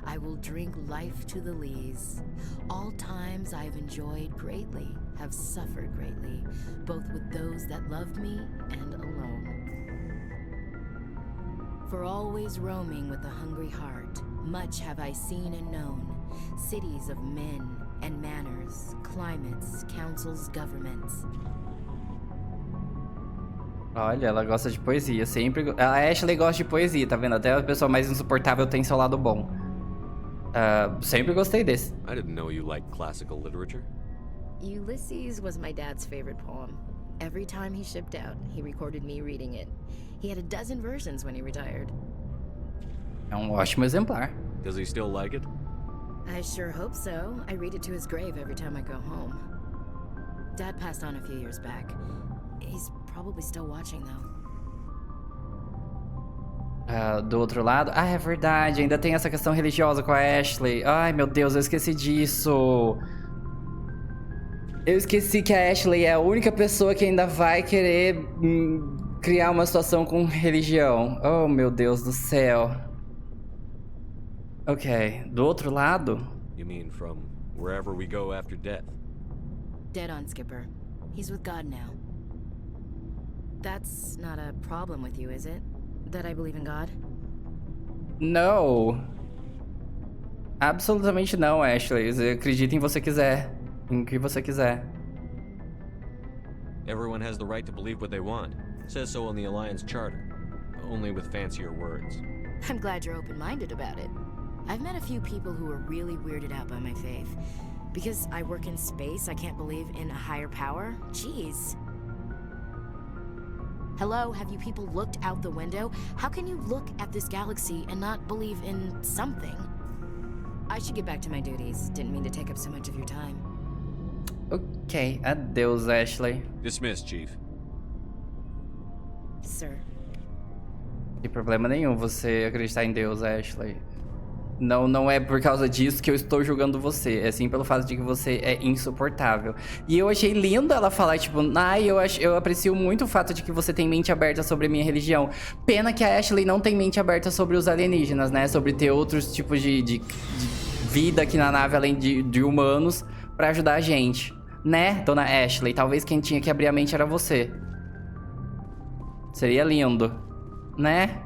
I will drink life to the lees. All times I've enjoyed greatly, have suffered greatly, both with those that loved me and alone. For always roaming with a hungry heart, much have I seen and known, cities of men and manners, climates, councils, governments. Olha, ela gosta de poesia, sempre... A Ashley gosta de poesia, tá vendo? Até a pessoa mais insuportável tem seu lado bom. Sempre gostei desse. I didn't know you liked classical literature. Ulysses was my dad's favorite poem. Every time he shipped out, he recorded me reading it. He had a dozen versions when he retired. É ótimo exemplar. Does he still like it? I sure hope so. I read it to his grave every time I go home. Dad passed on a few years back. He's probably still watching, though. Do outro lado... Ah, é verdade. Ainda tem essa questão religiosa com a Ashley. Ai, meu Deus, eu esqueci disso. Eu esqueci que a Ashley é a única pessoa que ainda vai querer criar uma situação com religião. Oh, meu Deus do céu. Ok. Do outro lado... You mean from wherever we go after death? Dead on, Skipper. He's with God now. That's not a problem with you, is it? That I believe in God? No. Absolutamente não, Ashley. Acredita em você quiser. Em que você quiser. Everyone has the right to believe what they want. It says so in the Alliance Charter. Only with fancier words. I'm glad you're open-minded about it. I've met a few people who are really weirded out by my faith. Because I work in space, I can't believe in a higher power? Jeez. Hello, have you people looked out the window? How can you look at this galaxy and not believe in something? I should get back to my duties. Didn't mean to take up so much of your time. Ok, adeus, Ashley. Dismissed, Chief. Sir. Sem problema nenhum você acreditar em Deus, Ashley. Não é por causa disso que eu estou julgando você. É sim pelo fato de que você é insuportável. E eu achei lindo ela falar, tipo... eu aprecio muito o fato de que você tem mente aberta sobre a minha religião. Pena que a Ashley não tem mente aberta sobre os alienígenas, né? Sobre ter outros tipos de vida aqui na nave, além de humanos, pra ajudar a gente. Né, dona Ashley? Talvez quem tinha que abrir a mente era você. Seria lindo. Né?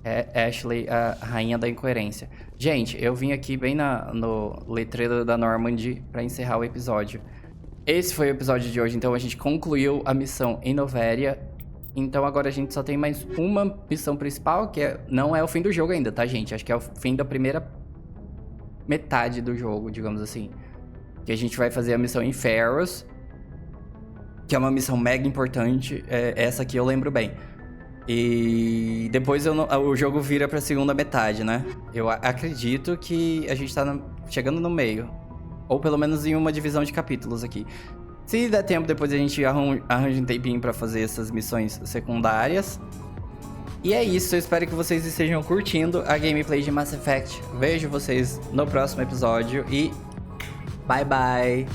É Ashley, a rainha da incoerência. Gente, eu vim aqui bem no letreiro da Normandy pra encerrar o episódio. Esse foi o episódio de hoje, então a gente concluiu a missão em Noveria. Então agora a gente só tem mais uma missão principal, que não é o fim do jogo ainda, tá, gente? Acho que é o fim da primeira metade do jogo, digamos assim. Que a gente vai fazer a missão em Ferros, que é uma missão mega importante. Essa aqui eu lembro bem. E depois o jogo vira pra segunda metade, né? Eu acredito que a gente tá chegando no meio. Ou pelo menos em uma divisão de capítulos aqui. Se der tempo, depois a gente arranja um tempinho pra fazer essas missões secundárias. E é isso, eu espero que vocês estejam curtindo a gameplay de Mass Effect. Vejo vocês no próximo episódio e... bye bye!